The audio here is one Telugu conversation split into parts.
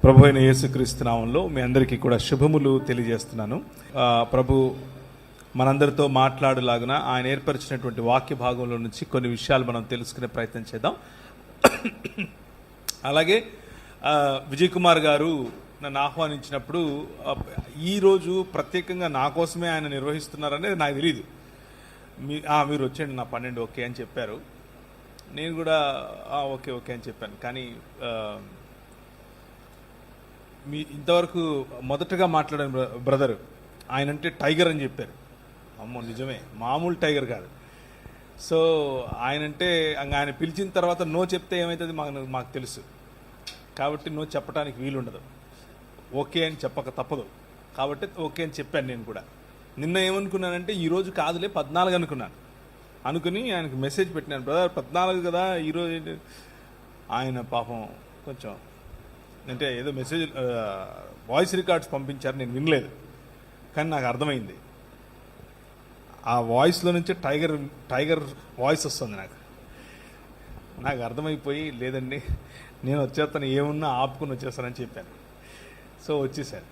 ప్రభు అయిన యేసుక్రీస్తు నామంలో మీ అందరికీ కూడా శుభములు తెలియజేస్తున్నాను. ప్రభు మనందరితో మాట్లాడులాగున ఆయన ఏర్పరిచినటువంటి వాక్య భాగంలో నుంచి కొన్ని విషయాలు మనం తెలుసుకునే ప్రయత్నం చేద్దాం. అలాగే విజయ్ కుమార్ గారు నన్ను ఆహ్వానించినప్పుడు ఈరోజు ప్రత్యేకంగా నా కోసమే ఆయన నిర్వహిస్తున్నారనేది నాకు తెలియదు. మీరు వచ్చేయండి నా 12 ఓకే అని చెప్పారు. నేను కూడా ఓకే ఓకే అని చెప్పాను. కానీ మీ ఇంతవరకు మొదటగా మాట్లాడిన బ్రదర్ ఆయన అంటే టైగర్ అని చెప్పారు. అమ్మో నిజమే, మామూలు టైగర్ కాదు. సో ఆయనంటే ఆయన పిలిచిన తర్వాత నో చెప్తే ఏమవుతుంది మాకు తెలుసు. కాబట్టి నో చెప్పడానికి వీలుండదు. ఓకే అని చెప్పక తప్పదు. కాబట్టి ఓకే అని చెప్పాను. నేను కూడా నిన్న ఏమనుకున్నానంటే ఈరోజు కాదులే 14 అనుకుని ఆయనకు మెసేజ్ పెట్టినాను. బ్రదర్ 14 కదా ఈరోజు. ఆయన పాపం కొంచెం అంటే ఏదో మెసేజ్ వాయిస్ రికార్డ్స్ పంపించారు, నేను వినలేదు. కానీ నాకు అర్థమైంది, ఆ వాయిస్లో నుంచి టైగర్ వాయిస్ వస్తుంది. నాకు అర్థమైపోయి లేదండి నేను వచ్చేస్తాను, ఏమున్నా ఆపుకుని వచ్చేస్తానని చెప్పాను. సో వచ్చేసాను.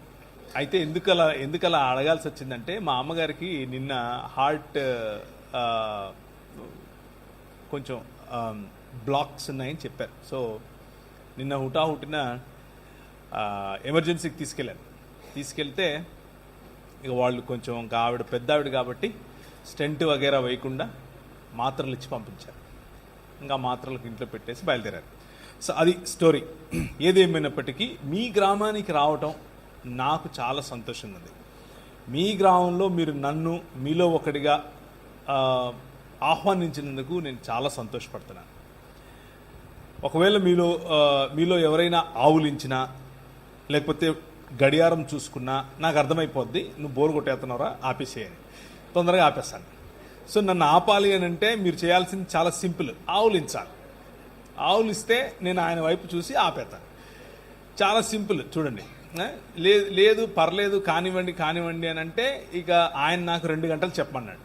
అయితే ఎందుకు అలా అడగాల్సి వచ్చిందంటే మా అమ్మగారికి నిన్న హార్ట్ కొంచెం బ్లాక్స్ ఉన్నాయని చెప్పారు. సో నిన్న హుటాహుటిన ఎమర్జెన్సీకి తీసుకెళ్తే ఇక వాళ్ళు కొంచెం ఇంకా ఆవిడ పెద్ద ఆవిడ కాబట్టి స్టెంట్ వగేరా వేయకుండా మాత్రలు ఇచ్చి పంపించారు. ఇంకా మాత్రలకు ఇంట్లో పెట్టేసి బయలుదేరారు. సో అది స్టోరీ. ఏదేమైనప్పటికీ మీ గ్రామానికి రావటం నాకు చాలా సంతోషంగా ఉంది. మీ గ్రామంలో మీరు నన్ను మీలో ఒకటిగా ఆహ్వానించినందుకు నేను చాలా సంతోషపడుతున్నాను. ఒకవేళ మీలో ఎవరైనా ఆవులించినా లేకపోతే గడియారం చూసుకున్నా నాకు అర్థమైపోద్ది నువ్వు బోరు కొట్టేస్తున్నావురా ఆపేసేయని. తొందరగా ఆపేస్తాను. సో నన్ను ఆపాలి అని అంటే మీరు చేయాల్సింది చాలా సింపుల్, ఆవులించాలి. ఆవులిస్తే నేను ఆయన వైపు చూసి ఆపేస్తాను. చాలా సింపుల్. చూడండి, లేదు పర్లేదు కానివ్వండి అని అంటే ఇక ఆయన నాకు 2 గంటలు చెప్పమన్నాడు.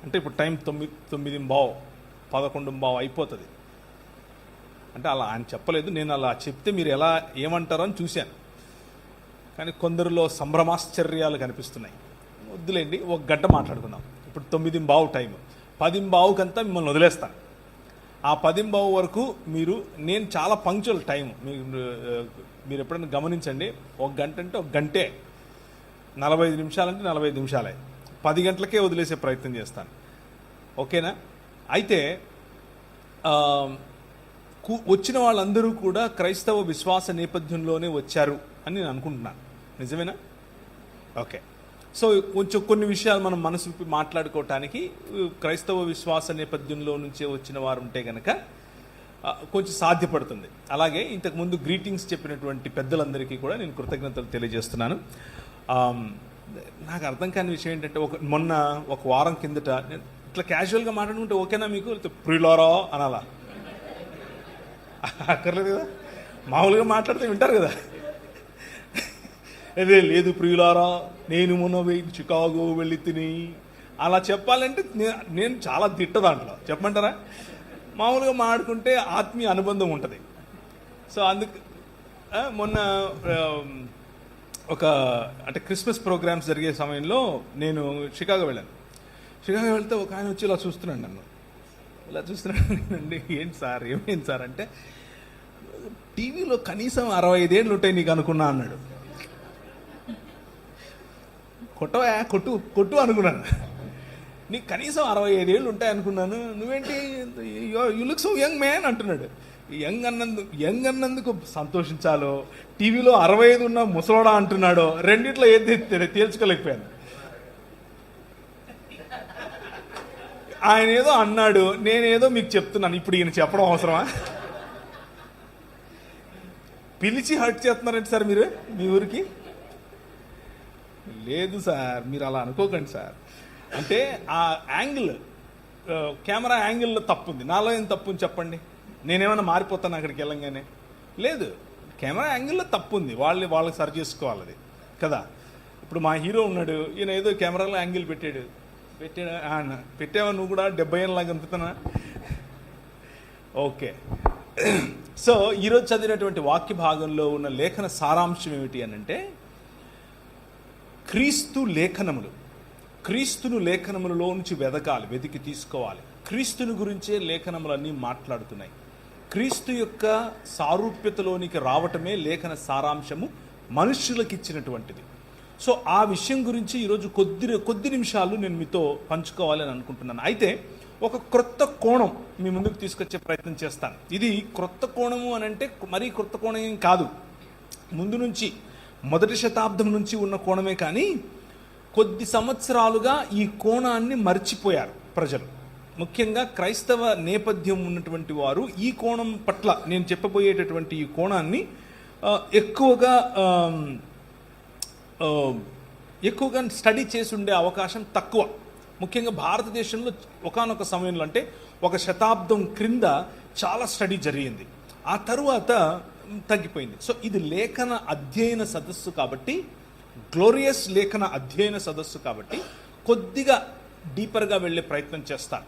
అంటే ఇప్పుడు టైం 9:15 11:15 అయిపోతుంది. అంటే అలా ఆయన చెప్పలేదు, నేను అలా చెప్తే మీరు ఏమంటారో అని చూశాను. కానీ కొందరిలో సంభ్రమాశ్చర్యాలు కనిపిస్తున్నాయి. వద్దులేండి, 1 గంట మాట్లాడుకుందాం. ఇప్పుడు 9:15 టైం, 10:15కంతా మిమ్మల్ని వదిలేస్తాను. ఆ 10:15 వరకు నేను చాలా పంక్చువల్ టైం. మీరు ఎప్పుడైనా గమనించండి, 1 గంట అంటే 1 గంటే, 45 నిమిషాలంటే 45 నిమిషాలే. 10 గంటలకే వదిలేసే ప్రయత్నం చేస్తాను. ఓకేనా? అయితే వచ్చిన వాళ్ళందరూ కూడా క్రైస్తవ విశ్వాస నేపథ్యంలోనే వచ్చారు అని నేను అనుకుంటున్నాను. నిజమేనా? ఓకే. సో కొంచెం కొన్ని విషయాలు మనం మనసు మాట్లాడుకోవటానికి, క్రైస్తవ విశ్వాస నేపథ్యంలో నుంచే వచ్చిన వారు ఉంటే కనుక కొంచెం సాధ్యపడుతుంది. అలాగే ఇంతకుముందు గ్రీటింగ్స్ చెప్పినటువంటి పెద్దలందరికీ కూడా నేను కృతజ్ఞతలు తెలియజేస్తున్నాను. నాకు అర్థం కాని విషయం ఏంటంటే మొన్న ఒక వారం కిందట నేను ఇట్లా క్యాజువల్గా మాట్లాడుకుంటే ఓకేనా మీకు, ప్రియులారా అనాలా? అక్కర్లేదు కదా, మామూలుగా మాట్లాడితే వింటారు కదా. అదే లేదు ప్రియులారా నేను మొన్న చికాగో వెళ్ళి తిని అలా చెప్పాలంటే నేను చాలా తిట్ట దాంట్లో. చెప్పమంటారా? మామూలుగా మాట్లాడుకుంటే ఆత్మీయ అనుబంధం ఉంటుంది. సో అందుకు మొన్న అంటే క్రిస్మస్ ప్రోగ్రామ్స్ జరిగే సమయంలో నేను షికాగో వెళ్ళాను. షికాగో వెళ్తే ఒక ఆయన వచ్చి ఇలా చూస్తున్నాడు నన్ను. ఇలా చూస్తున్నాడు. ఏంటి సార్ ఏమైంది సార్ అంటే, టీవీలో కనీసం 65 ఏళ్ళు ఉంటాయి నీకు అనుకున్నా అన్నాడు. కొట్టు అనుకున్నాను. నీకు కనీసం 65 ఏళ్ళు ఉంటాయి అనుకున్నాను, నువ్వేంటి you look so young man అంటున్నాడు. యంగ్ అన్నందుకు సంతోషించాలో, టీవీలో 65 ఉన్న ముసలోడా అంటున్నాడో, రెండిట్లో ఏది తేల్చుకోలేకపోయాను. ఆయన ఏదో అన్నాడు, నేనేదో మీకు చెప్తున్నాను. ఇప్పుడు ఈయన చెప్పడం అవసరమా? పిలిచి హర్ట్ చేస్తున్నారంటే సార్ మీరు మీ ఊరికి? లేదు సార్, మీరు అలా అనుకోకండి సార్. అంటే ఆ యాంగిల్, కెమెరా యాంగిల్లో తప్పు ఉంది. నాలో ఏం తప్పు ఉంది చెప్పండి? నేనేమైనా మారిపోతాను అక్కడికి వెళ్ళంగానే? లేదు, కెమెరా యాంగిల్లో తప్పు ఉంది. వాళ్ళకి సరి చేసుకోవాలి అది కదా. ఇప్పుడు మా హీరో ఉన్నాడు, ఈయన ఏదో కెమెరాలో యాంగిల్ పెట్టావా నువ్వు కూడా 70 ఏళ్ళలాగా అనుకుతున్నా? ఓకే. సో ఈరోజు చదివినటువంటి వాక్య భాగంలో ఉన్న లేఖన సారాంశం ఏమిటి అని అంటే, క్రీస్తును లేఖనములలో నుంచి వెతికి తీసుకోవాలి. క్రీస్తుని గురించే లేఖనములన్నీ మాట్లాడుతున్నాయి. క్రీస్తు యొక్క సారూప్యతలోనికి రావటమే లేఖన సారాంశము మనుష్యులకు ఇచ్చినటువంటిది. సో ఆ విషయం గురించి ఈరోజు కొద్ది నిమిషాలు నేను మీతో పంచుకోవాలని అనుకుంటున్నాను. అయితే ఒక క్రొత్త కోణం మీ ముందుకు తీసుకొచ్చే ప్రయత్నం చేస్తాను. ఇది క్రొత్త కోణము అని అంటే మరీ క్రొత్త కోణం ఏం కాదు, ముందు నుంచి మొదటి శతాబ్దం నుంచి ఉన్న కోణమే. కానీ కొద్ది సంవత్సరాలుగా ఈ కోణాన్ని మర్చిపోయారు ప్రజలు, ముఖ్యంగా క్రైస్తవ నేపథ్యం ఉన్నటువంటి వారు. ఈ కోణం పట్ల నేను చెప్పబోయేటటువంటి ఈ కోణాన్ని ఎక్కువగా స్టడీ చేసి ఉండే అవకాశం తక్కువ. ముఖ్యంగా భారతదేశంలో ఒకానొక సమయంలో, అంటే ఒక శతాబ్దం క్రింద చాలా స్టడీ జరిగింది, ఆ తరువాత తగ్గిపోయింది. సో ఇది లేఖన అధ్యయన సదస్సు కాబట్టి, గ్లోరియస్ లేఖన అధ్యయన సదస్సు కాబట్టి కొద్దిగా డీపర్గా వెళ్ళే ప్రయత్నం చేస్తాను.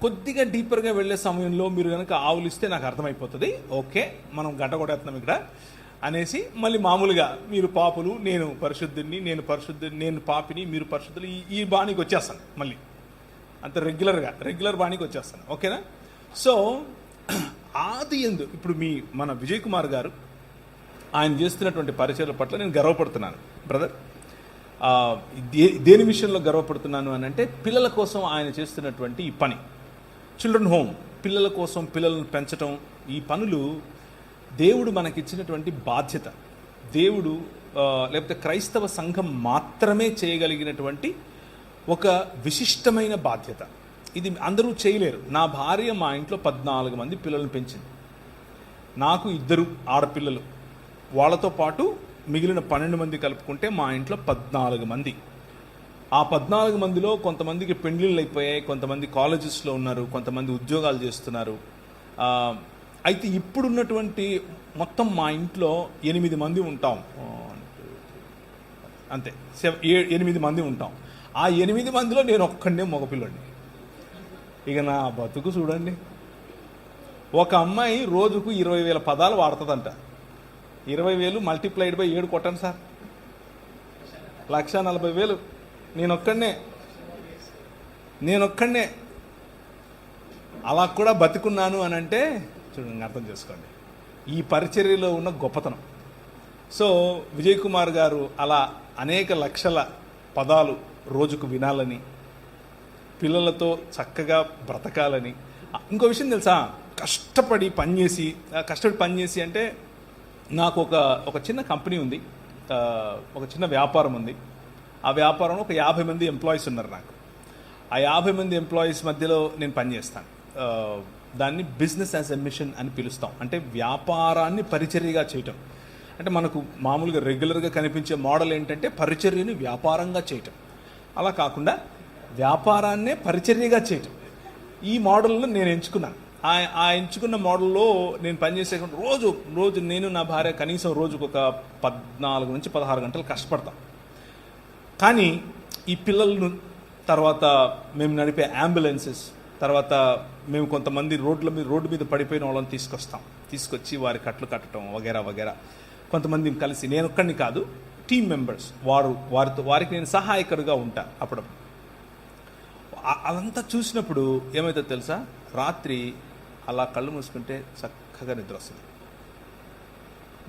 కొద్దిగా డీపర్గా వెళ్ళే సమయంలో మీరు కనుక ఆవులిస్తే నాకు అర్థమైపోతుంది, ఓకే మనం గంట కొట్టేస్తున్నాం ఇక్కడ అనేసి. మళ్ళీ మామూలుగా మీరు పాపులు, నేను పరిశుద్ధుని, నేను పాపిని, మీరు పరిశుద్ధులు, ఈ బాణీకి వచ్చేస్తాను. మళ్ళీ అంత రెగ్యులర్ బాణీకి వచ్చేస్తాను, ఓకేనా? సో ఆది యందు ఇప్పుడు మన విజయ్ కుమార్ గారు ఆయన చేస్తున్నటువంటి పరిచయాల పట్ల నేను గర్వపడుతున్నాను బ్రదర్. దేని విషయంలో గర్వపడుతున్నాను అని అంటే, పిల్లల కోసం ఆయన చేస్తున్నటువంటి ఈ పని, చిల్డ్రన్ హోమ్, పిల్లల కోసం పిల్లలను పెంచడం, ఈ పనులు దేవుడు మనకిచ్చినటువంటి బాధ్యత. దేవుడు లేకపోతే క్రైస్తవ సంఘం మాత్రమే చేయగలిగినటువంటి ఒక విశిష్టమైన బాధ్యత. ఇది అందరూ చేయలేరు. నా భార్య మా ఇంట్లో 14 మంది పిల్లలను పెంచింది. నాకు 2 ఆడపిల్లలు, వాళ్ళతో పాటు మిగిలిన 12 మంది కలుపుకుంటే మా ఇంట్లో 14 మంది. ఆ 14 మందిలో కొంతమందికి పెండ్లిళ్ళు అయిపోయాయి, కొంతమంది కాలేజెస్లో ఉన్నారు, కొంతమంది ఉద్యోగాలు చేస్తున్నారు. అయితే ఇప్పుడున్నటువంటి మొత్తం మా ఇంట్లో 8 మంది ఉంటాం, అంతే 8 మంది ఉంటాం. ఆ 8 మందిలో నేను ఒక్కడే మగపిల్లండి. ఇక నా బతుకు చూడండి. ఒక అమ్మాయి రోజుకు 20,000 పదాలు వాడుతుందంట. 20,000 మల్టిప్లైడ్ బై 7 కొట్టండి సార్, 140,000. నేనొక్కడే అలా కూడా బతుకున్నాను అని అంటే చూడండి, అర్థం చేసుకోండి ఈ పరిచర్యలో ఉన్న గొప్పతనం. సో విజయ్ కుమార్ గారు అలా అనేక లక్షల పదాలు రోజుకు వినాలని, పిల్లలతో చక్కగా బ్రతకాలని. ఇంకో విషయం తెలుసా, కష్టపడి పనిచేసి అంటే నాకు ఒక చిన్న కంపెనీ ఉంది, ఒక చిన్న వ్యాపారం ఉంది. ఆ వ్యాపారంలో ఒక 50 మంది ఎంప్లాయీస్ ఉన్నారు నాకు. ఆ 50 మంది ఎంప్లాయీస్ మధ్యలో నేను పనిచేస్తాను. దాన్ని బిజినెస్ యాజ్ ఎ మిషన్ అని పిలుస్తాం. అంటే వ్యాపారాన్ని పరిచర్యగా చేయటం. అంటే మనకు మామూలుగా రెగ్యులర్గా కనిపించే మోడల్ ఏంటంటే పరిచర్యని వ్యాపారంగా చేయటం. అలా కాకుండా వ్యాపారాన్నే పరిచర్యగా చేయటం. ఈ మోడల్ను నేను ఎంచుకున్నాను. ఆ ఎంచుకున్న మోడల్లో నేను పనిచేసే రోజు నేను నా భార్య కనీసం రోజుకు ఒక 14 నుంచి 16 గంటలు కష్టపడతాం. కానీ ఈ పిల్లలను, తర్వాత మేము నడిపే అంబులెన్సెస్, తర్వాత మేము కొంతమంది రోడ్డు మీద పడిపోయిన వాళ్ళని తీసుకొచ్చి వారి కట్లు కట్టడం వగేరా. కొంతమంది కలిసి, నేను ఒక్కడిని కాదు, టీమ్ మెంబర్స్, వారికి నేను సహాయకుడిగా ఉంటా. అప్పుడప్పుడు అదంతా చూసినప్పుడు ఏమవుతుందో తెలుసా, రాత్రి అలా కళ్ళు మూసుకుంటే చక్కగా నిద్ర వస్తుంది,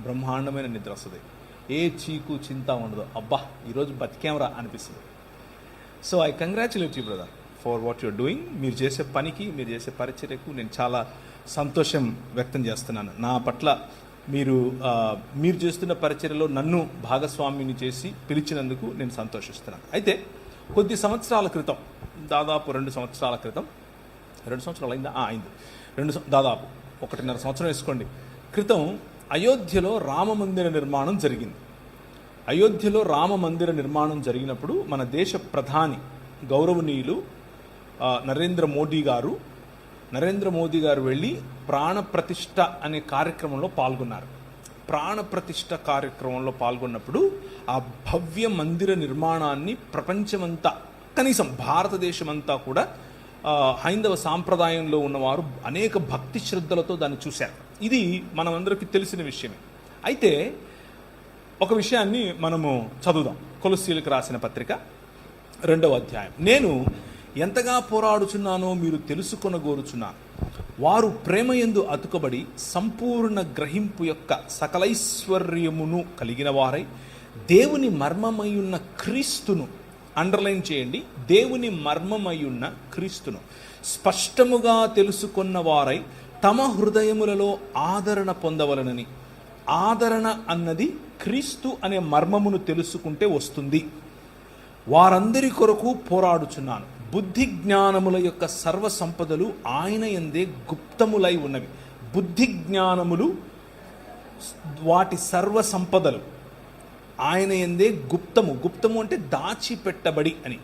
బ్రహ్మాండమైన నిద్ర వస్తుంది. ఏ చీకు చింత ఉండదు. అబ్బా ఈరోజు బతికేమరా అనిపిస్తుంది. So I congratulate you brother for what you're doing. మీరు చేసే పనికి, మీరు చేసే పరిచర్యకు నేను చాలా సంతోషం వ్యక్తం చేస్తున్నాను. నా పట్ల మీరు చేస్తున్న పరిచర్యలో నన్ను భాగస్వామిని చేసి పిలిచినందుకు నేను సంతోషిస్తున్నాను. అయితే కొద్ది సంవత్సరాల క్రితం, దాదాపు 2 సంవత్సరాల క్రితం, 2 సంవత్సరాలు అయిందా? అయింది. దాదాపు 1.5 సంవత్సరం వేసుకోండి క్రితం అయోధ్యలో రామమందిర నిర్మాణం జరిగింది. అయోధ్యలో రామమందిర నిర్మాణం జరిగినప్పుడు మన దేశ ప్రధాని గౌరవనీయులు నరేంద్ర మోదీ గారు వెళ్ళి ప్రాణప్రతిష్ఠ అనే కార్యక్రమంలో పాల్గొన్నారు. ప్రాణప్రతిష్ఠ కార్యక్రమంలో పాల్గొన్నప్పుడు ఆ భవ్య మందిర నిర్మాణాన్ని ప్రపంచమంతా, కనీసం భారతదేశమంతా కూడా హైందవ సాంప్రదాయంలో ఉన్నవారు అనేక భక్తి శ్రద్ధలతో దాన్ని చూశారు. ఇది మనమందరికీ తెలిసిన విషయమే. అయితే ఒక విషయాన్ని మనము చదువుదాం. కొలస్సీలకు రాసిన పత్రిక 2వ అధ్యాయం. నేను ఎంతగా పోరాడుచున్నానో మీరు తెలుసుకొనగోరుచున్నాను. వారు ప్రేమయందు అతుకబడి సంపూర్ణ గ్రహింపు యొక్క సకలైశ్వర్యమును కలిగిన వారై దేవుని మర్మమయ్యున్న క్రీస్తును, అండర్లైన్ చేయండి, దేవుని మర్మమయ్యున్న క్రీస్తును స్పష్టముగా తెలుసుకున్న వారై తమ హృదయములలో ఆదరణ పొందవలనని. ఆదరణ అన్నది క్రీస్తు అనే మర్మమును తెలుసుకుంటే వస్తుంది. వారందరి కొరకు పోరాడుచున్నాను. బుద్ధి జ్ఞానముల యొక్క సర్వ సంపదలు ఆయన యందే గుప్తములై ఉన్నవి. బుద్ధి జ్ఞానములు, వాటి సర్వ సంపదలు ఆయన యందే గుప్తము అంటే దాచిపెట్టబడి అని,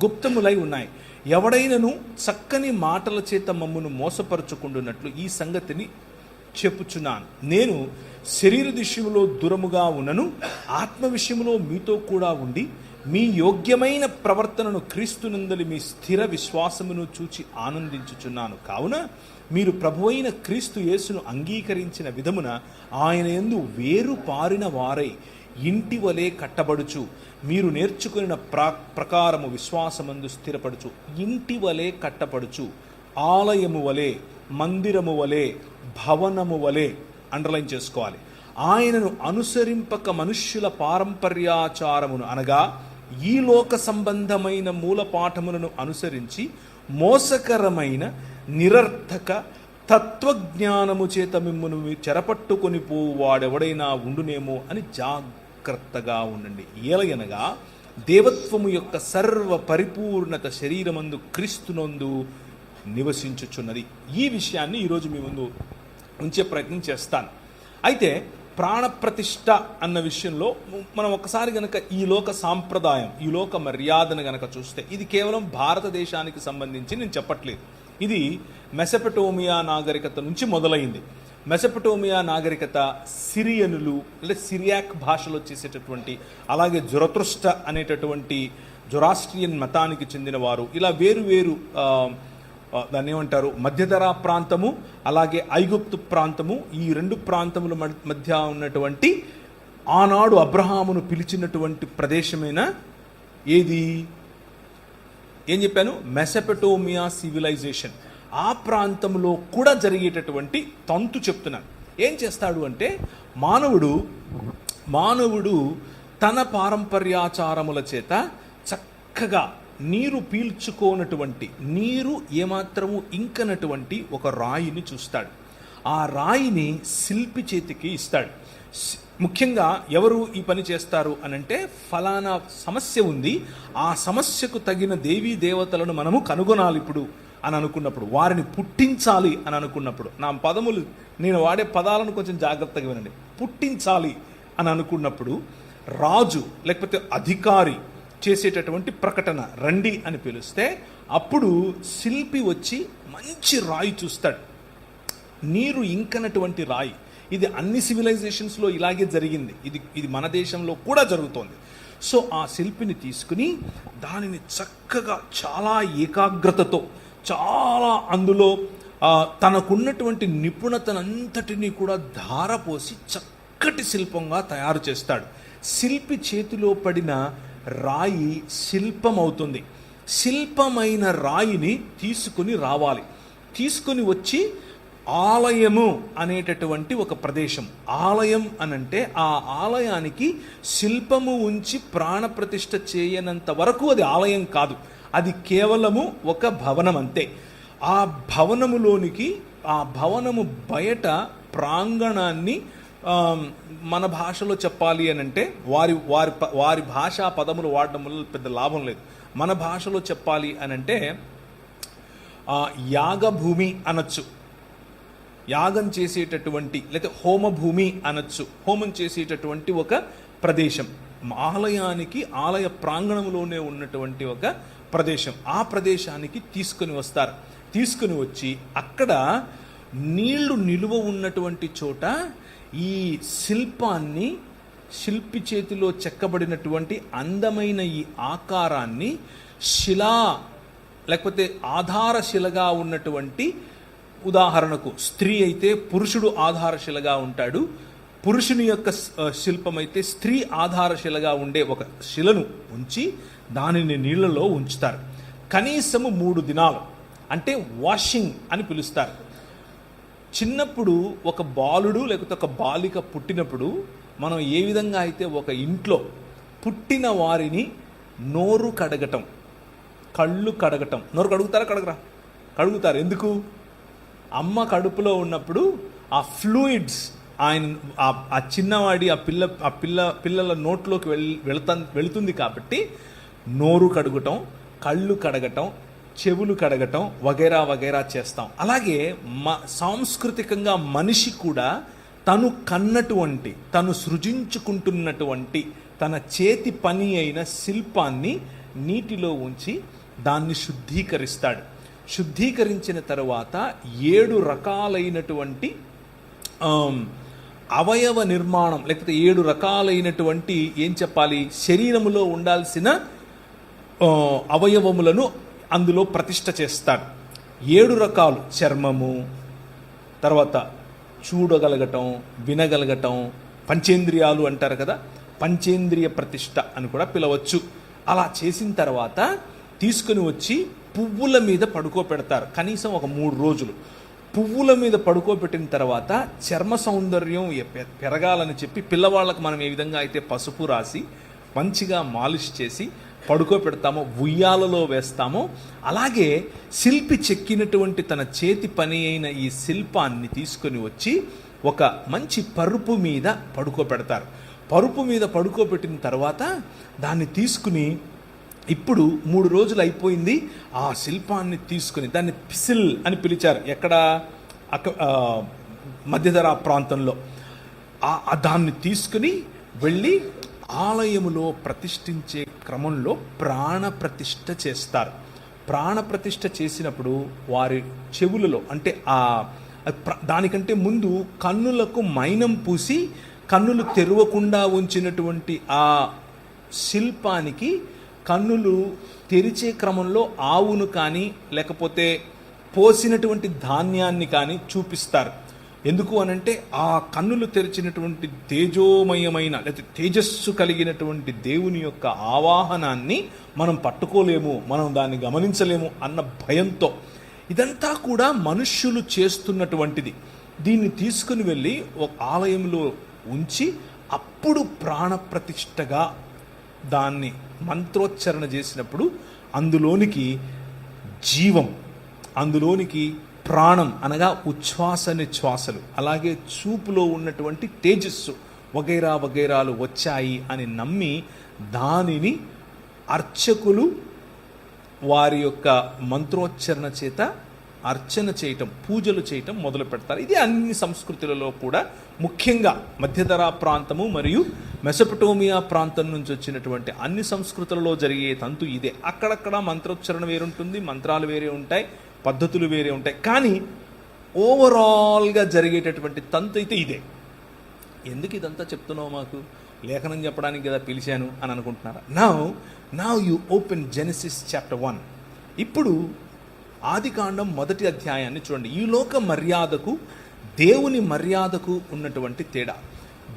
గుప్తములై ఉన్నాయి. ఎవడైనను చక్కని మాటల చేత మమ్మును మోసపరుచుకుంటున్నట్లు ఈ సంగతిని చెప్పుచున్నాను. నేను శరీర విషయంలో దూరముగా ఉన్నను, ఆత్మ విషయంలో మీతో కూడా ఉండి మీ యోగ్యమైన ప్రవర్తనను క్రీస్తునందలి మీ స్థిర విశ్వాసమును చూచి ఆనందించుచున్నాను. కావున మీరు ప్రభువైన క్రీస్తు యేసును అంగీకరించిన విధమున ఆయన యందు వేరు పారిన వారై ఇంటి వలె కట్టబడుచు మీరు నేర్చుకున్న ప్రకారము విశ్వాసమందు స్థిరపడుచు. ఇంటి వలె కట్టబడుచు, ఆలయము వలె, మందిరము వలె, భవనము వలె, అండర్లైన్ చేసుకోవాలి. ఆయనను అనుసరింపక మనుష్యుల పారంపర్యాచారమును అనగా ఈ లోక సంబంధమైన మూల పాఠములను అనుసరించి మోసకరమైన నిరర్థక తత్వజ్ఞానము చేత మిమ్మును చెరపట్టుకొని పోవాడెవడైనా ఉండునేమో అని జాగ్రత్తగా ఉండండి. ఏలయనగా దేవత్వము యొక్క సర్వ పరిపూర్ణత శరీరమందు క్రీస్తునందు నివసించుచున్నది. ఈ విషయాన్ని ఈరోజు మీ ముందు ఉంచే ప్రయత్నం చేస్తాను. అయితే ప్రాణప్రతిష్ఠ అన్న విషయంలో మనం ఒకసారి గనక ఈ లోక సాంప్రదాయం, ఈ లోక మర్యాదను గనక చూస్తే, ఇది కేవలం భారతదేశానికి సంబంధించి నేను చెప్పట్లేదు. ఇది మెసపటోమియా నాగరికత నుంచి మొదలైంది. మెసపటోమియా నాగరికత సిరియనులు అంటే సిరియాక్ భాషలో చేసేటటువంటి, అలాగే జొరతృష్ట అనేటటువంటి జొరాస్ట్రియన్ మతానికి చెందిన వారు, ఇలా వేరు దాన్ని ఏమంటారు, మధ్యధరా ప్రాంతము అలాగే ఐగుప్తు ప్రాంతము, ఈ 2 ప్రాంతముల మధ్య ఉన్నటువంటి ఆనాడు అబ్రహామును పిలిచినటువంటి ప్రదేశమైన ఏది, ఏం చెప్పాను, మెసపటోమియా సివిలైజేషన్. ఆ ప్రాంతంలో కూడా జరిగేటటువంటి తంతు చెప్తున్నాను. ఏం చేస్తాడు అంటే మానవుడు తన పారంపర్యాచారముల చేత చక్కగా నీరు పీల్చుకోనటువంటి, నీరు ఏమాత్రము ఇంకనటువంటి ఒక రాయిని చూస్తాడు. ఆ రాయిని శిల్పి చేతికి ఇస్తాడు. ముఖ్యంగా ఎవరు ఈ పని చేస్తారు అనంటే, ఫలానా సమస్య ఉంది, ఆ సమస్యకు తగిన దేవీ దేవతలను మనము కనుగొనాలి ఇప్పుడు అని అనుకున్నప్పుడు, వారిని పుట్టించాలి అని అనుకున్నప్పుడు, నా పదములు నేను వాడే పదాలను కొంచెం జాగ్రత్తగా వినండి, పుట్టించాలి అని అనుకున్నప్పుడు రాజు లేకపోతే అధికారి చేసేటటువంటి ప్రకటన, రండి అని పిలిస్తే అప్పుడు శిల్పి వచ్చి మంచి రాయి చూస్తాడు, నీరు ఇంకనటువంటి రాయి. ఇది అన్ని సివిలైజేషన్స్లో ఇలాగే జరిగింది. ఇది మన దేశంలో కూడా జరుగుతోంది. సో ఆ శిల్పిని తీసుకుని దానిని చక్కగా చాలా ఏకాగ్రతతో, చాలా అందులో తనకున్నటువంటి నిపుణతనంతటినీ కూడా ధారపోసి చక్కటి శిల్పంగా తయారు చేస్తాడు. శిల్పి చేతిలో పడిన రాయి శిల్పమవుతుంది. శిల్పమైన రాయిని తీసుకుని రావాలి. తీసుకుని వచ్చి ఆలయము అనేటటువంటి ఒక ప్రదేశం, ఆలయం అనంటే ఆ ఆలయానికి శిల్పము ఉంచి ప్రాణప్రతిష్ఠ చేయనంత వరకు అది ఆలయం కాదు, అది కేవలము ఒక భవనం అంతే. ఆ భవనములోనికి, ఆ భవనము బయట ప్రాంగణాన్ని మన భాషలో చెప్పాలి అని అంటే, వారి భాషా పదములు వాడడం వల్ల పెద్ద లాభం లేదు. మన భాషలో చెప్పాలి అని అంటే యాగభూమి అనొచ్చు, యాగం చేసేటటువంటి, లేకపోతే హోమభూమి అనొచ్చు, హోమం చేసేటటువంటి ఒక ప్రదేశం. ఆలయానికి ఆలయ ప్రాంగణంలోనే ఉన్నటువంటి ఒక ప్రదేశం. ఆ ప్రదేశానికి తీసుకొని వస్తారు. తీసుకుని వచ్చి అక్కడ నీళ్లు నిలువ ఉన్నటువంటి చోట ఈ శిల్పాన్ని, శిల్పి చేతిలో చెక్కబడినటువంటి అందమైన ఈ ఆకారాన్ని శిలా లేకపోతే ఆధారశిలగా ఉన్నటువంటి ఉదాహరణకు స్త్రీ అయితే పురుషుడు ఆధారశిలగా ఉంటాడు, పురుషుని యొక్క శిల్పం అయితే స్త్రీ ఆధారశిలగా ఉండే ఒక శిలను ఉంచి దానిని నీళ్ళలో ఉంచుతారు. కనీసము 3 దినాలు, అంటే వాషింగ్ అని పిలుస్తారు. చిన్నప్పుడు ఒక బాలుడు లేకపోతే ఒక బాలిక పుట్టినప్పుడు మనం ఏ విధంగా అయితే ఒక ఇంట్లో పుట్టిన వారిని నోరు కడగటం, కళ్ళు కడగటం, నోరు కడుగుతారా కడగరా? కడుగుతారు. ఎందుకు? అమ్మ కడుపులో ఉన్నప్పుడు ఆ ఫ్లూయిడ్స్ ఆ చిన్నవాడి పిల్లల నోట్లోకి వెళుతుంది కాబట్టి నోరు కడుగటం, కళ్ళు కడగటం, చెవులు కడగటం వగైరా వగైరా చేస్తాం. అలాగే సాంస్కృతికంగా మనిషి కూడా తను కన్నటువంటి, తను సృజించుకుంటున్నటువంటి తన చేతి పని అయిన శిల్పాన్ని నీటిలో ఉంచి దాన్ని శుద్ధీకరిస్తాడు. శుద్ధీకరించిన తరువాత 7 రకాలైనటువంటి అవయవ నిర్మాణం, లేకపోతే 7 రకాలైనటువంటి ఏం చెప్పాలి, శరీరములో ఉండాల్సిన అవయవములను అందులో ప్రతిష్ఠ చేస్తాడు. 7 రకాలు: చర్మము, తర్వాత చూడగలగటం, వినగలగటం, పంచేంద్రియాలు అంటారు కదా, పంచేంద్రియ ప్రతిష్ఠ అని కూడా పిలవచ్చు. అలా చేసిన తర్వాత తీసుకుని వచ్చి పువ్వుల మీద పడుకోబెడతారు. కనీసం ఒక 3 రోజులు పువ్వుల మీద పడుకోబెట్టిన తర్వాత చర్మ సౌందర్యం పెరగాలని చెప్పి పిల్లవాళ్ళకు మనం ఏ విధంగా అయితే పసుపు రాసి మంచిగా మాలిష్ చేసి పడుకోబెడతామో, ఉయ్యాలలో వేస్తామో, అలాగే శిల్పి చెక్కినటువంటి తన చేతి పని అయిన ఈ శిల్పాన్ని తీసుకొని వచ్చి ఒక మంచి పరుపు మీద పడుకోబెడతారు. పరుపు మీద పడుకోబెట్టిన తర్వాత దాన్ని తీసుకుని, ఇప్పుడు 3 రోజులు అయిపోయింది, ఆ శిల్పాన్ని తీసుకుని దాన్ని పిసిల్ అని పిలిచారు. ఎక్కడ? మధ్యధరా ప్రాంతంలో. దాన్ని తీసుకుని వెళ్ళి ఆలయములో ప్రతిష్ఠించే క్రమంలో ప్రాణప్రతిష్ఠ చేస్తారు. ప్రాణప్రతిష్ఠ చేసినప్పుడు వారి చెవులలో, అంటే దానికంటే ముందు కన్నులకు మైనం పూసి కన్నులు తెరవకుండా ఉంచినటువంటి ఆ శిల్పానికి కన్నులు తెరిచే క్రమంలో ఆవును కానీ లేకపోతే పోసినటువంటి ధాన్యాన్ని కానీ చూపిస్తారు. ఎందుకు అనంటే ఆ కన్నులు తెరిచినటువంటి తేజోమయమైన లేదా తేజస్సు కలిగినటువంటి దేవుని యొక్క ఆవాహనాన్ని మనం పట్టుకోలేము, మనం దాన్ని గమనించలేము అన్న భయంతో. ఇదంతా కూడా మనుష్యులు చేస్తున్నటువంటిది. దీన్ని తీసుకుని వెళ్ళి ఒక ఆలయంలో ఉంచి అప్పుడు ప్రాణప్రతిష్ఠగా దాన్ని మంత్రోచ్చరణ చేసినప్పుడు అందులోనికి జీవం, అందులోనికి ప్రాణం అనగా ఉచ్ఛ్వాస నిశ్వాసలు, అలాగే చూపులో ఉన్నటువంటి తేజస్సు వగైరా వగైరాలు వచ్చాయి అని నమ్మి దానిని అర్చకులు వారి యొక్క మంత్రోచ్చరణ చేత అర్చన చేయటం, పూజలు చేయటం మొదలు పెడతారు. ఇది అన్ని సంస్కృతులలో కూడా, ముఖ్యంగా మధ్యధరా ప్రాంతము మరియు మెసొపటోమియా ప్రాంతం నుంచి వచ్చినటువంటి అన్ని సంస్కృతులలో జరిగే తంతు ఇదే. అక్కడక్కడ మంత్రోచ్చరణ వేరుంటుంది, మంత్రాలు వేరే ఉంటాయి, పద్ధతులు వేరే ఉంటాయి, కానీ ఓవరాల్గా జరిగేటటువంటి తంతు అయితే ఇదే. ఎందుకు ఇదంతా చెప్తున్నావు, మాకు లేఖనం చెప్పడానికి కదా పిలిచాను అని అనుకుంటున్నారా? Now you open Genesis chapter 1. ఇప్పుడు ఆదికాండం 1వ అధ్యాయాన్ని చూడండి. ఈ లోక మర్యాదకు దేవుని మర్యాదకు ఉన్నటువంటి తేడా.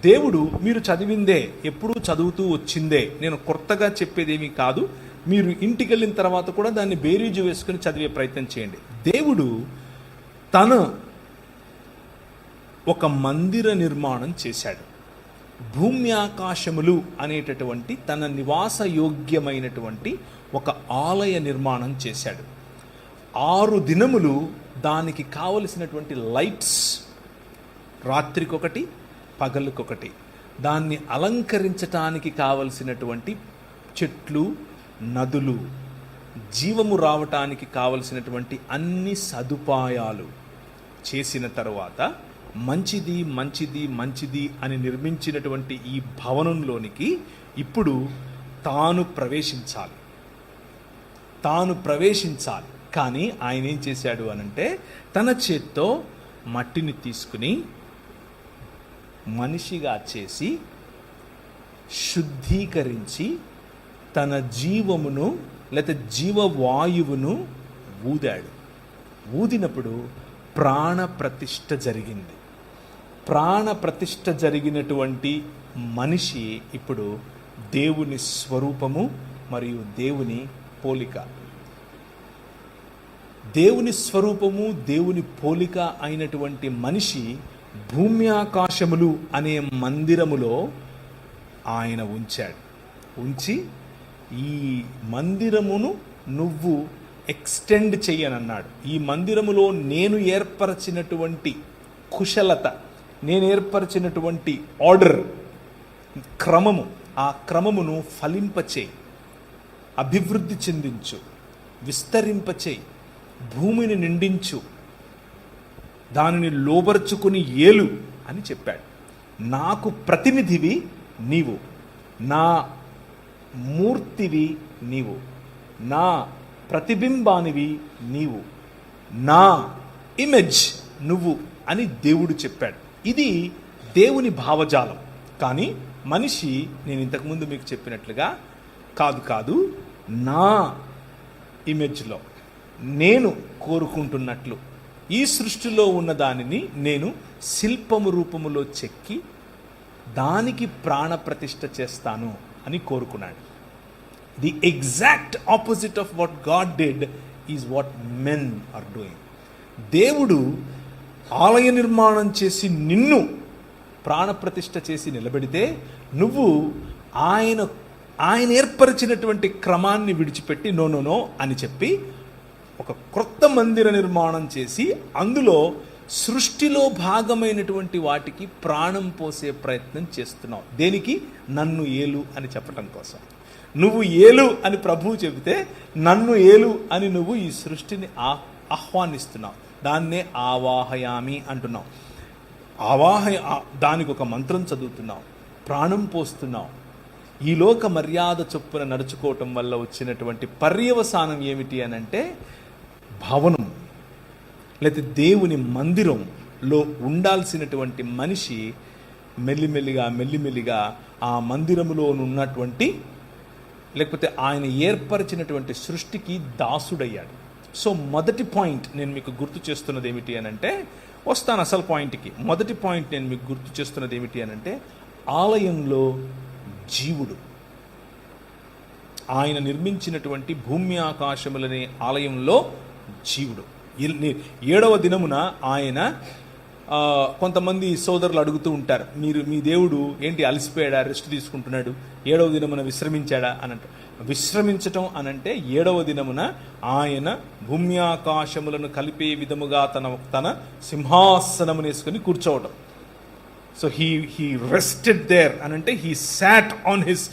దేవుడు, మీరు చదివిందే, ఎప్పుడూ చదువుతూ వచ్చిందే, నేను కొత్తగా చెప్పేదేమీ కాదు, మీరు ఇంటికి వెళ్ళిన తర్వాత కూడా దాన్ని బేరీజు వేసుకుని చదివే ప్రయత్నం చేయండి. దేవుడు తను ఒక మందిర నిర్మాణం చేశాడు. భూమి ఆకాశములు అనేటటువంటి తన నివాస యోగ్యమైనటువంటి ఒక ఆలయ నిర్మాణం చేశాడు. 6 దినములు దానికి కావలసినటువంటి లైట్స్, రాత్రికొకటి పగలుకొకటి, దాన్ని అలంకరించటానికి కావలసినటువంటి చెట్లు, నదులు, జీవము రావటానికి కావలసినటువంటి అన్ని సదుపాయాలు చేసిన తరువాత మంచిది మంచిది మంచిది అని నిర్మించినటువంటి ఈ భవనంలోనికి ఇప్పుడు తాను ప్రవేశించాలి. కానీ ఆయన ఏం చేశాడు అనంటే, తన చేత్తో మట్టిని తీసుకుని మనిషిగా చేసి శుద్ధీకరించి తన జీవమును లేదా జీవవాయువును ఊదాడు. ఊదినప్పుడు ప్రాణ ప్రతిష్ఠ జరిగింది. ప్రాణ ప్రతిష్ఠ జరిగినటువంటి మనిషి ఇప్పుడు దేవుని స్వరూపము మరియు దేవుని పోలిక. దేవుని స్వరూపము, దేవుని పోలిక అయినటువంటి మనిషి భూమి ఆకాశములు అనే మందిరములో ఆయన ఉంచి ఈ మందిరమును నువ్వు ఎక్స్టెండ్ చెయ్యనన్నాడు. ఈ మందిరములో నేను ఏర్పరచినటువంటి కుశలత, నేను ఏర్పరచినటువంటి ఆర్డర్, క్రమము, ఆ క్రమమును ఫలింపచేయి, అభివృద్ధి చెందించు, విస్తరింపచేయి, భూమిని నిండించు, దానిని లోబర్చుకుని ఏలు అని చెప్పాడు. నాకు ప్రతినిధివి నీవు, నా మూర్తివి నీవు, నా ప్రతిబింబానివి నీవు, నా ఇమేజ్ నువ్వు అని దేవుడు చెప్పాడు. ఇది దేవుని భావజాలం. కానీ మనిషి, నేను ఇంతకుముందు మీకు చెప్పినట్లుగా కాదు, నా ఇమేజ్లో నేను కోరుకుంటున్నట్లు ఈ సృష్టిలో ఉన్న దానిని నేను శిల్పము రూపములో చెక్కి దానికి ప్రాణ ప్రతిష్ఠ చేస్తాను అని కోరుకున్నాడు. The exact opposite of what God did is what men are doing. దేవుడు ఆలయ నిర్మాణం చేసి నిన్ను ప్రాణప్రతిష్ఠ చేసి నిలబెడితే నువ్వు ఆయన ఏర్పరిచినటువంటి క్రమాన్ని విడిచిపెట్టి నో అని చెప్పి ఒక క్రొత్త మందిర నిర్మాణం చేసి అందులో సృష్టిలో భాగమైనటువంటి వాటికి ప్రాణం పోసే ప్రయత్నం చేస్తున్నావు. దేనికి? నన్ను ఏలు అని చెప్పటం కోసం. నువ్వు ఏలు అని ప్రభువు చెబితే నన్ను ఏలు అని నువ్వు ఈ సృష్టిని ఆహ్వానిస్తున్నావు. దాన్నే ఆవాహయామి అంటున్నావు. దానికి ఒక మంత్రం చదువుతున్నావు, ప్రాణం పోస్తున్నావు. ఈ లోక మర్యాద చొప్పున నడుచుకోవటం వల్ల వచ్చినటువంటి పర్యవసానం ఏమిటి అని అంటే, భవనం లేకపోతే దేవుని మందిరంలో ఉండాల్సినటువంటి మనిషి మెల్లిమెల్లిగా ఆ మందిరములో ఉన్నటువంటి లేకపోతే ఆయన ఏర్పరిచినటువంటి సృష్టికి దాసుడయ్యాడు. సో మొదటి పాయింట్ నేను మీకు గుర్తు చేస్తున్నది ఏమిటి అని అంటే, వస్తాను అసలు పాయింట్కి. మొదటి పాయింట్ నేను మీకు గుర్తు చేస్తున్నది ఏమిటి అని అంటే, ఆలయంలో జీవుడు, ఆయన నిర్మించినటువంటి భూమి ఆకాశములనే ఆలయంలో జీవుడు. 7వ దినమున ఆయన, కొంతమంది సోదరులు అడుగుతూ ఉంటారు, మీ దేవుడు ఏంటి అలసిపోయాడా, రెస్ట్ తీసుకుంటున్నాడు, 7వ దినమున విశ్రమించాడా అని అంటారు. విశ్రమించటం అనంటే 7వ దినమున ఆయన భూమి ఆకాశములను కలిపే విధముగా తన సింహాసనమును వేసుకొని కూర్చోవటం. సో హీ రెస్టెడ్ దేర్ అనంటే హీ సాట్ ఆన్ హిస్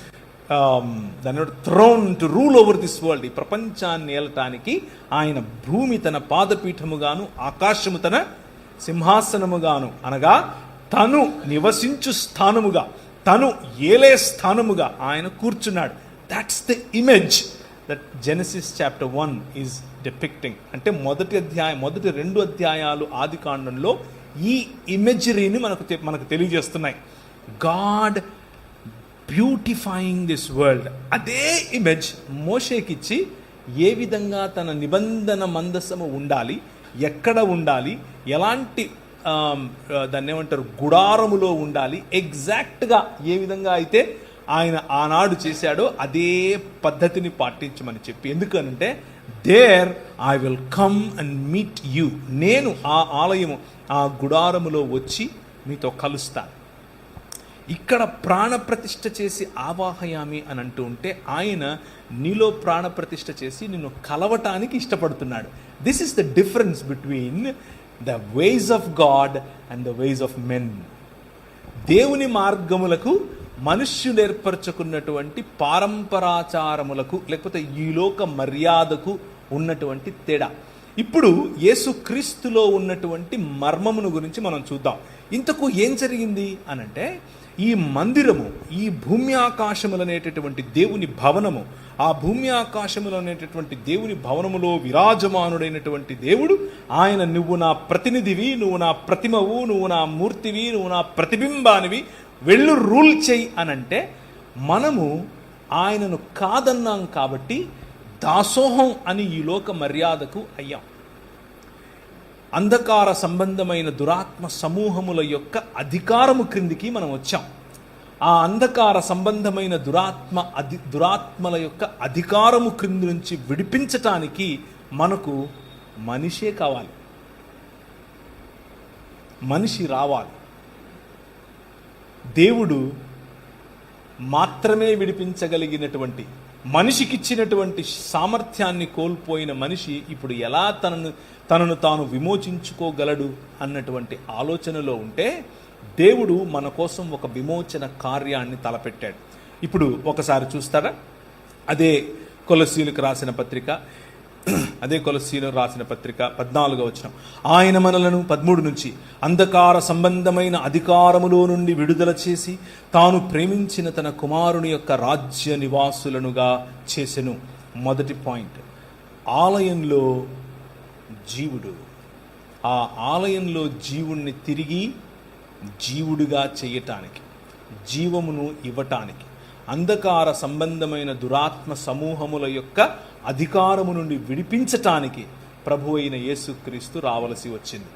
దాని throne to rule over this world. ఈ ప్రపంచాన్ని ఏలటానికి ఆయన భూమి తన పాదపీఠముగాను, ఆకాశము తన సింహాసనముగాను, అనగా తను నివసించు స్థానముగా, తను ఏలే స్థానముగా ఆయన కూర్చున్నాడు. That's the image that Genesis chapter 1 is depicting. అంటే మొదటి 2 అధ్యాయాలు ఆది కాండంలో ఈ ఇమేజరీని మనకు తెలియజేస్తున్నాయి. God beautifying this world. అదే ఇమేజ్ మోషేకిచ్చి ఏ విధంగా తన నిబంధన మందసము ఉండాలి, ఎక్కడ ఉండాలి, ఎలాంటి దాన్ని ఏమంటారు గుడారములో ఉండాలి, ఎగ్జాక్ట్గా ఏ విధంగా అయితే ఆయన ఆనాడు చేశాడో అదే పద్ధతిని పాటించమని చెప్పి. ఎందుకనంటే, there I will come and meet you. నేను ఆ ఆలయము, ఆ గుడారములో వచ్చి మీతో కలుస్తాను. ఇక్కడ ప్రాణప్రతిష్ఠ చేసి ఆవాహయామి అని అంటూ ఉంటే, ఆయన నీలో ప్రాణప్రతిష్ఠ చేసి నిన్ను కలవటానికి ఇష్టపడుతున్నాడు. This is the difference between the ways of God and the ways of men. దేవుని మార్గములకు, మనుష్యుడు ఏర్పరచుకున్నటువంటి పారంపరాచారములకు లేకపోతే ఈ లోక మర్యాదకు ఉన్నటువంటి తేడా. ఇప్పుడు యేసుక్రీస్తులో ఉన్నటువంటి మర్మమును గురించి మనం చూద్దాం. ఇంతకు ఏం జరిగింది అనంటే, ఈ మందిరము, ఈ భూమి ఆకాశములు అనేటటువంటి దేవుని భవనము, ఆ భూమి ఆకాశములు అనేటటువంటి దేవుని భవనములో విరాజమానుడైనటువంటి దేవుడు, ఆయన నువ్వు నా ప్రతినిధివి, నువ్వు నా ప్రతిమవు, నువ్వు నా మూర్తివి, నువ్వు నా ప్రతిబింబానివి, వెళ్ళు రూల్ చెయ్యి అనంటే, మనము ఆయనను కాదన్నాం కాబట్టి దాసోహం అని ఈ లోక మర్యాదకు అయ్యాం. అంధకార సంబంధమైన దురాత్మ సమూహముల యొక్క అధికారము క్రిందికి మనం వచ్చాం. ఆ అంధకార సంబంధమైన దురాత్మల యొక్క అధికారము క్రింది నుంచి విడిపించటానికి మనకు మనిషే కావాలి, మనిషి రావాలి. దేవుడు మాత్రమే విడిపించగలిగినటువంటి, మనిషికిచ్చినటువంటి సామర్థ్యాన్ని కోల్పోయిన మనిషి ఇప్పుడు ఎలా తనను తాను విమోచించుకోగలడు అన్నటువంటి ఆలోచనలో ఉంటే దేవుడు మన కోసం ఒక విమోచన కార్యాన్ని తలపెట్టాడు. ఇప్పుడు ఒకసారి చూస్తారా, అదే కొలస్సీలకు రాసిన పత్రిక 14వ వచనం, ఆయన మనలను 13 నుంచి అంధకార సంబంధమైన అధికారములో నుండి విడుదల చేసి తాను ప్రేమించిన తన కుమారుని యొక్క రాజ్య నివాసులనుగా చేసెను. మొదటి పాయింట్, ఆలయంలో జీవుడు. ఆ ఆలయంలో జీవుణ్ణి తిరిగి జీవుడిగా చేయటానికి, జీవమును ఇవ్వటానికి, అంధకార సంబంధమైన దురాత్మ సమూహముల యొక్క అధికారము నుండి విడిపించటానికి ప్రభు అయిన యేసుక్రీస్తు రావలసి వచ్చింది.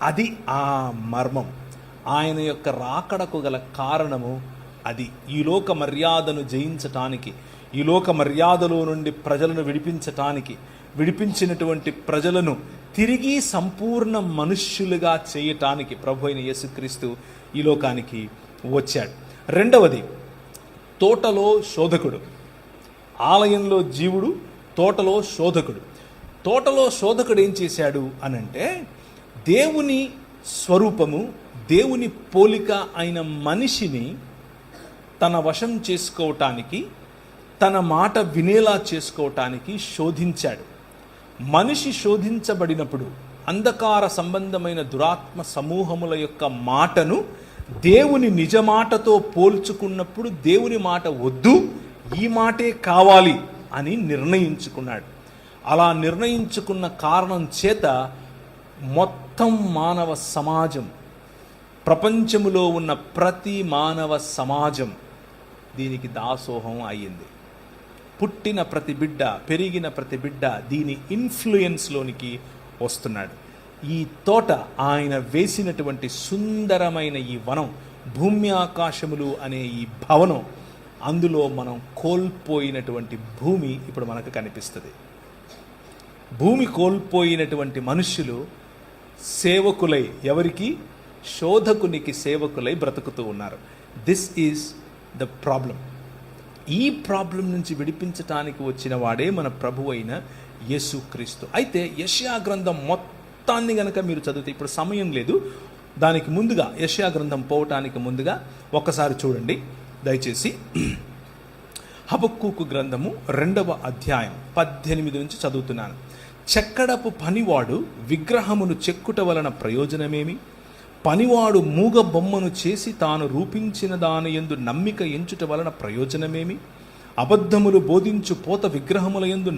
అది ఆ మర్మం. ఆయన యొక్క రాకడకు గల కారణము అది. ఈ లోక మర్యాదను జయించటానికి, ఈ లోక మర్యాదలో నుండి ప్రజలను విడిపించటానికి, విడిపించినటువంటి ప్రజలను తిరిగి సంపూర్ణ మనుష్యులుగా చేయటానికి ప్రభు అయిన యేసుక్రీస్తు ఈ లోకానికి వచ్చాడు. రెండవది, తోటలో శోధకుడు. ఆలయంలో జీవుడు, తోటలో శోధకుడు. తోటలో శోధకుడు ఏం చేశాడు అనంటే, దేవుని స్వరూపము, దేవుని పోలిక అయిన మనిషిని తన వశం చేసుకోవటానికి, తన మాట వినేలా చేసుకోవటానికి శోధించాడు. మనిషి శోధించబడినప్పుడు అంధకార సంబంధమైన దురాత్మ సమూహముల యొక్క మాటను దేవుని నిజ మాటతో పోల్చుకున్నప్పుడు దేవుని మాట వద్దు, ఈ మాటే కావాలి అని నిర్ణయించుకున్నాడు. అలా నిర్ణయించుకున్న కారణం చేత మొత్తం మానవ సమాజం, ప్రపంచములో ఉన్న ప్రతి మానవ సమాజం దీనికి దాసోహం అయ్యింది. పుట్టిన ప్రతి బిడ్డ, పెరిగిన ప్రతి బిడ్డ దీని ఇన్ఫ్లుయెన్స్లోనికి వస్తున్నాడు. ఈ తోట, ఆయన వేసినటువంటి సుందరమైన ఈ వనం, భూమి ఆకాశములు అనే ఈ భవనం, అందులో మనం కోల్పోయినటువంటి భూమి ఇప్పుడు మనకు కనిపిస్తుంది. భూమి కోల్పోయినటువంటి మనుష్యులు సేవకులై, ఎవరికి? శోధకునికి సేవకులై బ్రతుకుతూ ఉన్నారు. This is the problem. ఈ ప్రాబ్లం నుంచి విడిపించటానికి వచ్చిన వాడే మన ప్రభు అయిన యేసుక్రీస్తు. అయితే యెషయా గ్రంథం మొత్తాన్ని గనక మీరు చదివితే, ఇప్పుడు సమయం లేదు, దానికి ముందుగా యెషయా గ్రంథం పోవటానికి ముందుగా ఒక్కసారి చూడండి దయచేసి. హబక్కూకు గ్రంథము 2వ అధ్యాయం 18 నుంచి చదువుతున్నాను. చెక్కడపు పనివాడు విగ్రహమును చెక్కుట వలన ప్రయోజనమేమి? పనివాడు మూగ బొమ్మను చేసి తాను రూపించిన దాని యందు నమ్మిక ఎంచుట వలన ప్రయోజనమేమి? అబద్ధములు బోధించు పోత విగ్రహముల యందు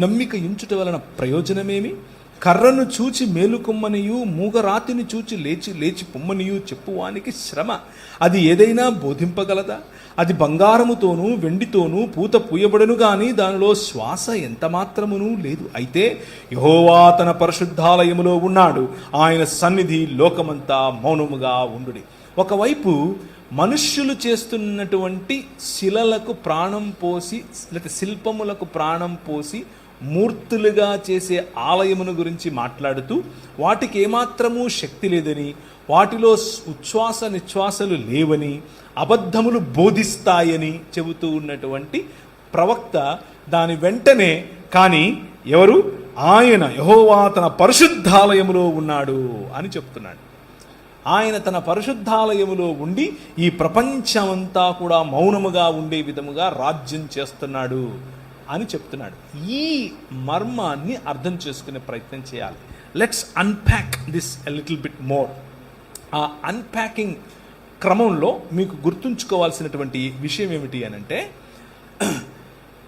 నమ్మిక ఎంచుట వలన ప్రయోజనమేమి? కర్రను చూచి మేలుకొమ్మనియు, మూగరాతిని చూచి లేచి పొమ్మనియు చెప్పువానికి శ్రమ. అది ఏదైనా బోధింపగలదా? అది బంగారముతోనూ వెండితోనూ పూత పూయబడును గాని దానిలో శ్వాస ఎంత మాత్రమునూ లేదు. అయితే యెహోవా తన పరిశుద్ధాలయములో ఉన్నాడు, ఆయన సన్నిధి లోకమంతా మౌనముగా ఉండుడి. ఒకవైపు మనుష్యులు చేస్తున్నటువంటి శిలలకు ప్రాణం పోసి, లేకపోతే శిల్పములకు ప్రాణం పోసి మూర్తులుగా చేసే ఆలయమును గురించి మాట్లాడుతూ, వాటికి ఏమాత్రమూ శక్తి లేదని, వాటిలో ఉచ్ఛ్వాస నిశ్వాసలు లేవని, అబద్ధములు బోధిస్తాయని చెబుతూ ఉన్నటువంటి ప్రవక్త దాని వెంటనే, కానీ ఎవరు? ఆయన యెహోవా తన పరిశుద్ధాలయములో ఉన్నాడు అని చెప్తున్నాడు. ఆయన తన పరిశుద్ధాలయములో ఉండి ఈ ప్రపంచమంతా కూడా మౌనముగా ఉండే విధముగా రాజ్యం చేస్తున్నాడు అని చెప్తున్నాడు. ఈ మర్మాన్ని అర్థం చేసుకునే ప్రయత్నం చేయాలి. Let's unpack this a little bit more. ఆ అన్ప్యాకింగ్ క్రమంలో మీకు గుర్తుంచుకోవాల్సినటువంటి విషయం ఏమిటి అనంటే,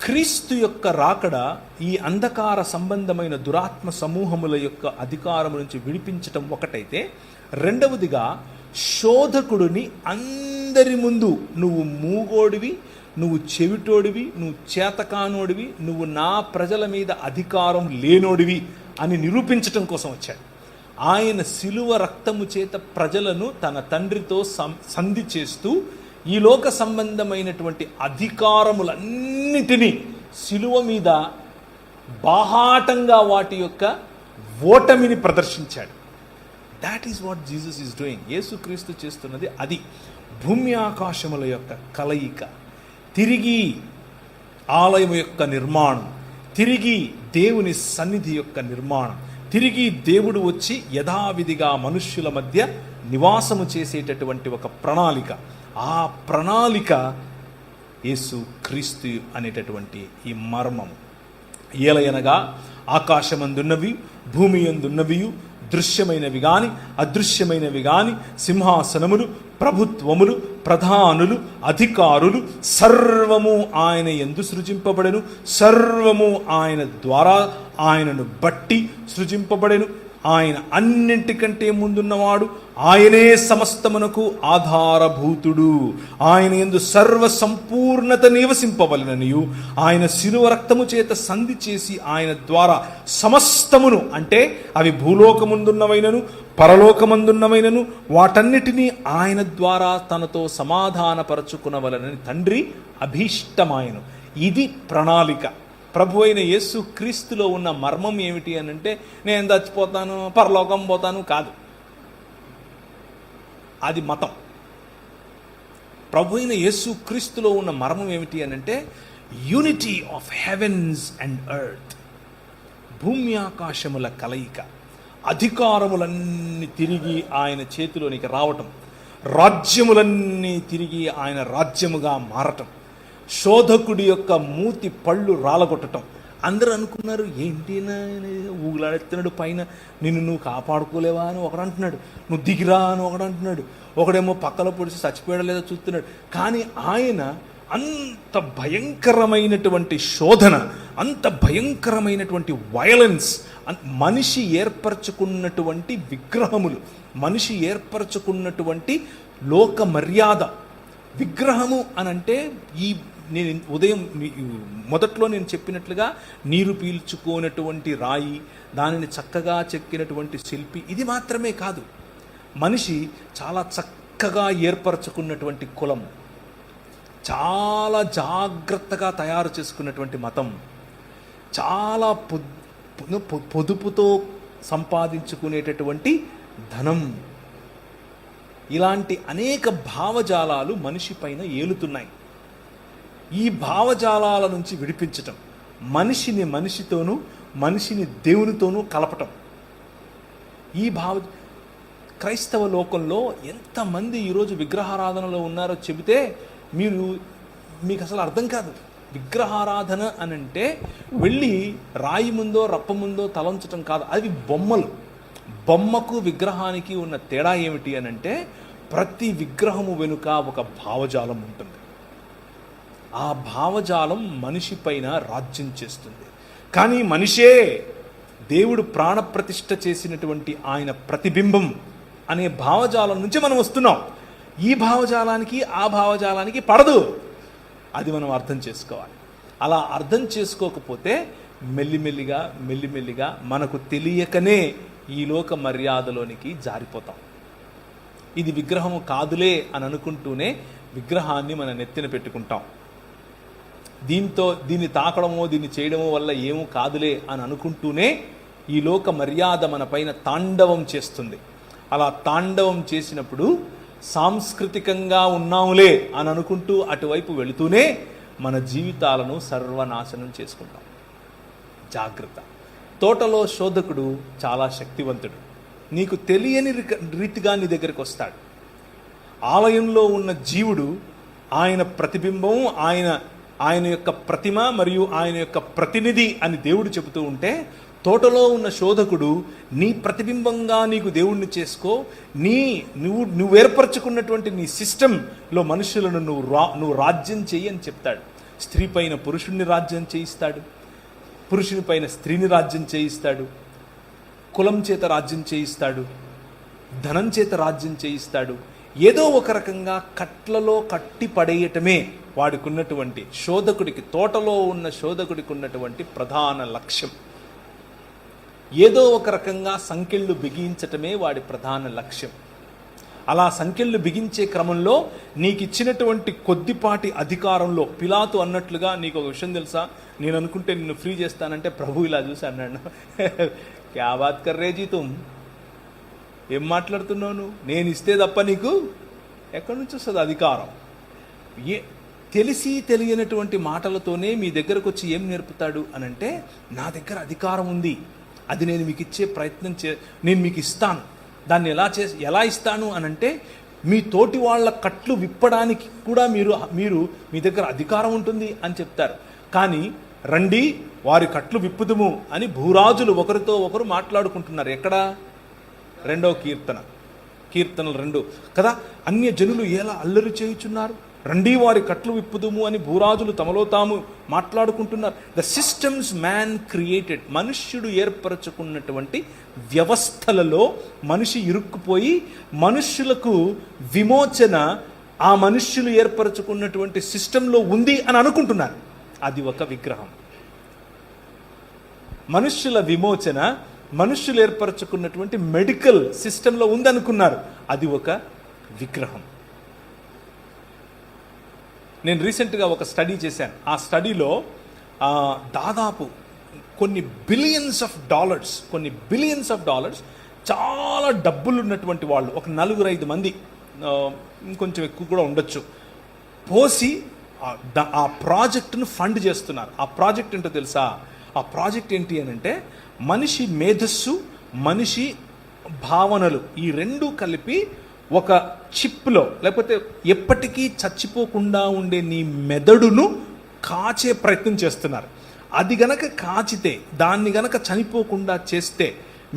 క్రీస్తు యొక్క రాకడ ఈ అంధకార సంబంధమైన దురాత్మ సమూహముల యొక్క అధికారం నుంచి విడిపించటం ఒకటైతే, రెండవదిగా శోధకుడిని అందరి ముందు నువ్వు మూగోడివి, నువ్వు చెవిటోడివి, నువ్వు చేతకానోడివి, నువ్వు నా ప్రజల మీద అధికారం లేనోడివి అని నిరూపించటం కోసం వచ్చాడు. ఆయన శిలువ రక్తము చేత ప్రజలను తన తండ్రితో సంధి చేస్తూ ఈ లోక సంబంధమైనటువంటి అధికారములన్నిటినీ శిలువ మీద బాహాటంగా వాటి యొక్క ఓటమిని ప్రదర్శించాడు. That is what Jesus is doing. యేసుక్రీస్తు చేస్తున్నది అది. భూమి ఆకాశముల యొక్క కలయిక, తిరిగి ఆలయం యొక్క నిర్మాణం, తిరిగి దేవుని సన్నిధి యొక్క నిర్మాణం, తిరిగి దేవుడు వచ్చి యథావిధిగా మనుష్యుల మధ్య నివాసము చేసేటటువంటి ఒక ప్రణాళిక. ఆ ప్రణాళిక యేసు క్రీస్తు అనేటటువంటి ఈ మర్మము. ఏలయనగా ఆకాశమందున్నవి భూమి యందున్నవి, దృశ్యమైనవి గాని అదృశ్యమైనవి గాని, సింహాసనములు, ప్రభుత్వములు, ప్రధానులు, అధికారులు సర్వము ఆయన యందు సృజింపబడెను. సర్వము ఆయన ద్వారా, ఆయనను బట్టి సృజింపబడెను. ఆయన అన్నింటికంటే ముందున్నవాడు, ఆయనే సమస్తమునకు ఆధారభూతుడు. ఆయన యందు సర్వ సంపూర్ణత నివసింపవలెననియు ఆయన శిలువ రక్తము చేత సంధి చేసి ఆయన ద్వారా సమస్తమును, అంటే అవి భూలోకముందున్నవైనను పరలోకమందున్నవైనను వాటన్నిటినీ ఆయన ద్వారా తనతో సమాధానపరచుకునవలనని తండ్రి అభీష్టమాయను. ఇది ప్రణాళిక. ప్రభు అయిన యేసు క్రీస్తులో ఉన్న మర్మం ఏమిటి అని అంటే, నేను చచ్చిపోతాను పరలోకం పోతాను కాదు, అది మతం. ప్రభు అయిన యేసు క్రీస్తులో ఉన్న మర్మం ఏమిటి అని అంటే, unity of heavens and earth, భూమి ఆకాశముల కలయిక, అధికారములన్నీ తిరిగి ఆయన చేతిలోనికి రావటం, రాజ్యములన్నీ తిరిగి ఆయన రాజ్యముగా మారటం, శోధకుడి యొక్క మూతి పళ్ళు రాలగొట్టడం. అందరూ అనుకున్నారు, ఏంటి ఊగులాడెత్తున్నాడు పైన, నిన్ను నువ్వు కాపాడుకోలేవా అని ఒకడు అంటున్నాడు, నువ్వు దిగిరా అని ఒకడు అంటున్నాడు, ఒకడేమో పక్కలో పొడిచి చచ్చిపోయాడో లేదో చూస్తున్నాడు. కానీ ఆయన అంత భయంకరమైనటువంటి శోధన, అంత భయంకరమైనటువంటి వయలెన్స్, మనిషి ఏర్పరచుకున్నటువంటి విగ్రహములు, మనిషి ఏర్పరచుకున్నటువంటి లోక మర్యాద. విగ్రహము అనంటే ఈ నేను ఉదయం మొదట్లో నేను చెప్పినట్లుగా నీరు పీల్చుకోనటువంటి రాయి, దానిని చక్కగా చెక్కినటువంటి శిల్పి, ఇది మాత్రమే కాదు. మనిషి చాలా చక్కగా ఏర్పరచుకున్నటువంటి కులం, చాలా జాగ్రత్తగా తయారు చేసుకున్నటువంటి మతం, చాలా పొదుపుతో సంపాదించుకునేటటువంటి ధనం, ఇలాంటి అనేక భావజాలాలు మనిషి పైన ఏలుతున్నాయి. ఈ భావజాలాల నుంచి విడిపించటం, మనిషిని మనిషితోనూ మనిషిని దేవునితోనూ కలపటం. ఈ క్రైస్తవ లోకంలో ఎంతమంది ఈరోజు విగ్రహారాధనలో ఉన్నారో చెబితే మీకు అసలు అర్థం కాదు. విగ్రహారాధన అనంటే వెళ్ళి రాయి ముందో రప్ప ముందో తలంచటం కాదు, అవి బొమ్మలు. బొమ్మకు విగ్రహానికి ఉన్న తేడా ఏమిటి అనంటే, ప్రతి విగ్రహము వెనుక ఒక భావజాలం ఉంటుంది. ఆ భావజాలం మనిషి పైన రాజ్యం చేస్తుంది. కానీ మనిషే దేవుడు ప్రాణప్రతిష్ఠ చేసినటువంటి ఆయన ప్రతిబింబం అనే భావజాలం నుంచి మనం వస్తున్నాం. ఈ భావజాలానికి ఆ భావజాలానికి పడదు. అది మనం అర్థం చేసుకోవాలి. అలా అర్థం చేసుకోకపోతే మెల్లిమెల్లిగా మనకు తెలియకనే ఈ లోక మర్యాదలోనికి జారిపోతాం. ఇది విగ్రహము కాదులే అని అనుకుంటూనే విగ్రహాన్ని మన నెత్తిన పెట్టుకుంటాం. దీన్ని తాకడమో దీన్ని చేయడమో వల్ల ఏమో కాదులే అని అనుకుంటూనే ఈ లోక మర్యాద మన పైన తాండవం చేస్తుంది. అలా తాండవం చేసినప్పుడు సాంస్కృతికంగా ఉన్నాములే అని అనుకుంటూ అటువైపు వెళుతూనే మన జీవితాలను సర్వనాశనం చేసుకుంటాం. జాగ్రత్త. తోటలో శోధకుడు చాలా శక్తివంతుడు. నీకు తెలియని రీతిగా నీ దగ్గరికి వస్తాడు. ఆలయంలో ఉన్న జీవుడు ఆయన ప్రతిబింబం, ఆయన యొక్క ప్రతిమ మరియు ఆయన యొక్క ప్రతినిధి అని దేవుడు చెబుతూ ఉంటే, తోటలో ఉన్న శోధకుడు నీ ప్రతిబింబంగా నీకు దేవుణ్ణి చేసుకో, నువ్వు ఏర్పరచుకున్నటువంటి నీ సిస్టంలో మనుషులను నువ్వు రాజ్యం చెయ్యి అని చెప్తాడు. స్త్రీ పైన పురుషుణ్ణి రాజ్యం చేయిస్తాడు, పురుషుని పైన స్త్రీని రాజ్యం చేయిస్తాడు, కులం చేత రాజ్యం చేయిస్తాడు, ధనం చేత రాజ్యం చేయిస్తాడు. ఏదో ఒక రకంగా కట్లలో కట్టి పడేయటమే వాడికి ఉన్నటువంటి తోటలో ఉన్న శోధకుడికి ఉన్నటువంటి ప్రధాన లక్ష్యం. ఏదో ఒక రకంగా సంకెళ్ళు బిగించటమే వాడి ప్రధాన లక్ష్యం. అలా సంకెళ్ళు బిగించే క్రమంలో నీకు ఇచ్చినటువంటి కొద్దిపాటి అధికారంలో పిలాతు అన్నట్లుగా, నీకు ఒక విషయం తెలుసా, నేను అనుకుంటే నిన్ను ఫ్రీ చేస్తానంటే ప్రభు ఇలా చూసి అన్నాడు, క్యా బాత్ కర్ రే జీ తుమ్, ఏం మాట్లాడుతున్నావు, నేను ఇస్తే తప్ప నీకు ఎక్కడి నుంచి వస్తుంది అధికారం? తెలిసి తెలియనటువంటి మాటలతోనే మీ దగ్గరకు వచ్చి ఏం నేర్పుతాడు అనంటే, నా దగ్గర అధికారం ఉంది, అది నేను మీకు ఇచ్చే ప్రయత్నం నేను మీకు ఇస్తాను. దాన్ని ఎలా ఇస్తాను అనంటే, మీ తోటి వాళ్ళ కట్లు విప్పడానికి కూడా మీరు మీ దగ్గర అధికారం ఉంటుంది అని చెప్తారు. కానీ రండి వారి కట్లు విప్పుదుము అని భూరాజులు ఒకరితో ఒకరు మాట్లాడుకుంటున్నారు. ఎక్కడ? 2వ కీర్తనలు 2 కదా. అన్య జనులు ఎలా అల్లరి చేయుచున్నారు, రండి వారి కట్లు విప్పుదుము అని భూరాజులు తమలో తాము మాట్లాడుకుంటున్నారు. ద సిస్టమ్స్ మ్యాన్ క్రియేటెడ్, మనుష్యుడు ఏర్పరచుకున్నటువంటి వ్యవస్థలలో మనిషి ఇరుక్కుపోయి మనుష్యులకు విమోచన ఆ మనుష్యులు ఏర్పరచుకున్నటువంటి సిస్టంలో ఉంది అని అనుకుంటున్నారు. అది ఒక విగ్రహం. మనుష్యుల విమోచన మనుష్యులు ఏర్పరచుకున్నటువంటి మెడికల్ సిస్టంలో ఉందనుకున్నారు. అది ఒక విగ్రహం. నేను రీసెంట్గా ఒక స్టడీ చేశాను. ఆ స్టడీలో దాదాపు కొన్ని బిలియన్స్ ఆఫ్ డాలర్స్ చాలా డబ్బులు ఉన్నటువంటి వాళ్ళు, ఒక 4-5 మంది, ఇంకొంచెం ఎక్కువ కూడా ఉండొచ్చు, పోసి ఆ ప్రాజెక్టును ఫండ్ చేస్తున్నారు. ఆ ప్రాజెక్ట్ ఏంటో తెలుసా? ఆ ప్రాజెక్ట్ ఏంటి అని అంటే, మనిషి మేధస్సు, మనిషి భావనలు ఈ 2 కలిపి ఒక చిప్లో, లేకపోతే ఎప్పటికీ చచ్చిపోకుండా ఉండే నీ మెదడును కాచే ప్రయత్నం చేస్తున్నారు. అది గనక కాచితే, దాన్ని గనక చనిపోకుండా చేస్తే,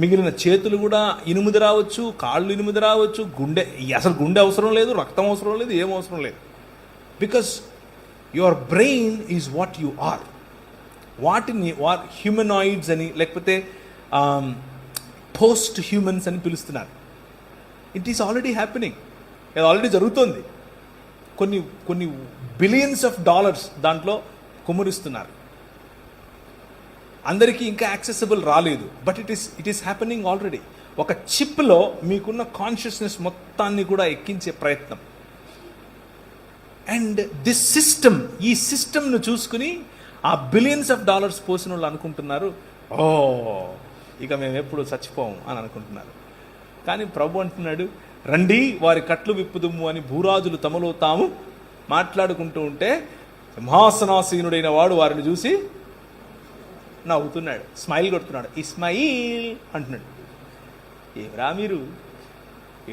మిగిలిన చేతులు కూడా ఇనుముది రావచ్చు, కాళ్ళు ఇనుముది రావచ్చు, అసలు గుండె అవసరం లేదు, రక్తం అవసరం లేదు, ఏం అవసరం లేదు. Because your brain is what you are. వాటిని హ్యూమనాయిడ్స్ అని, లేకపోతే పోస్ట్ హ్యూమన్స్ అని పిలుస్తున్నారు. It is already happening. ఇది ఆల్రెడీ జరుగుతోంది. కొన్ని బిలియన్స్ ఆఫ్ డాలర్స్ దాంట్లో కుమ్మరిస్తున్నారు. అందరికీ ఇంకా యాక్సెసిబుల్ రాలేదు, but it is happening already. ఒక చిప్లో మీకున్న కాన్షియస్నెస్ మొత్తాన్ని కూడా ఎక్కించే ప్రయత్నం. అండ్ దిస్ సిస్టమ్, ఈ సిస్టమ్ను చూసుకుని ఆ బిలియన్స్ ఆఫ్ డాలర్స్ పోసిన వాళ్ళు అనుకుంటున్నారు, ఇక మేము ఎప్పుడు చచ్చిపోము అని అనుకుంటున్నారు. కానీ ప్రభు అంటున్నాడు, రండి వారి కట్లు విప్పుదుము అని భూరాజులు తమలో తాము మాట్లాడుకుంటూ ఉంటే, సింహాసనాసీనుడైన వాడు వారిని చూసి నవ్వుతున్నాడు, స్మైల్ కొడుతున్నాడు, ఇస్మాయిల్ అంటున్నాడు. ఏమరా మీరు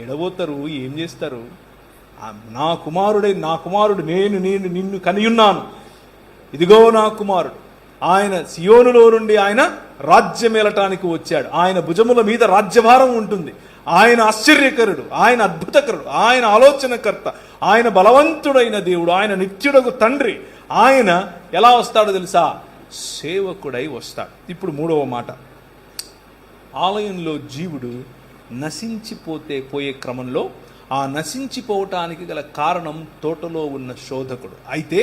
ఎడబోతారు, ఏం చేస్తారు? నా కుమారుడు నేను నిన్ను కనియున్నాను, ఇదిగో నా కుమారుడు, ఆయన సియోనులో నుండి ఆయన రాజ్యమేలటానికి వచ్చాడు, ఆయన భుజముల మీద రాజ్యభారం ఉంటుంది, ఆయన ఆశ్చర్యకరుడు, ఆయన అద్భుతకరుడు, ఆయన ఆలోచనకర్త, ఆయన బలవంతుడైన దేవుడు, ఆయన నిత్యుడగు తండ్రి. ఆయన ఎలా వస్తాడో తెలుసా? సేవకుడై వస్తాడు. ఇప్పుడు 3వ మాట, ఆలయంలో జీవుడు పోయే క్రమంలో ఆ నశించిపోవటానికి గల కారణం తోటలో ఉన్న శోధకుడు. అయితే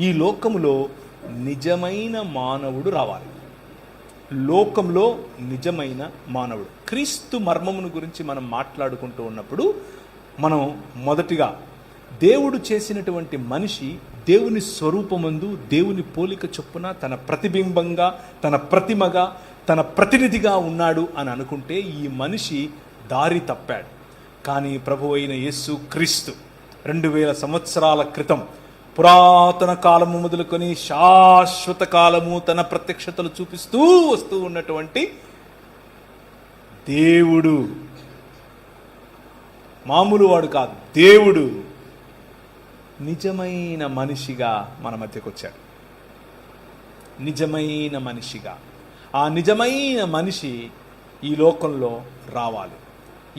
ఈ లోకములో నిజమైన మానవుడు రావాలి. లోకంలో నిజమైన మానవుడు. క్రీస్తు మర్మమును గురించి మనం మాట్లాడుకుంటూ ఉన్నప్పుడు మనం మొదటిగా దేవుడు చేసినటువంటి మనిషి దేవుని స్వరూపమందు, దేవుని పోలిక చొప్పున, తన ప్రతిబింబంగా, తన ప్రతిమగా, తన ప్రతినిధిగా ఉన్నాడు అని అనుకుంటే ఈ మనిషి దారి తప్పాడు. కానీ ప్రభు అయిన యేసు క్రీస్తు 2000 సంవత్సరాల క్రితం, పురాతన కాలము మొదలుకొని శాశ్వత కాలము తన ప్రత్యక్షతలు చూపిస్తూ వస్తూ ఉన్నటువంటి దేవుడు, మామూలు వాడు కాదు, దేవుడు నిజమైన మనిషిగా మన మధ్యకు వచ్చాడు. నిజమైన మనిషిగా. ఆ నిజమైన మనిషి ఈ లోకంలో రావాలి.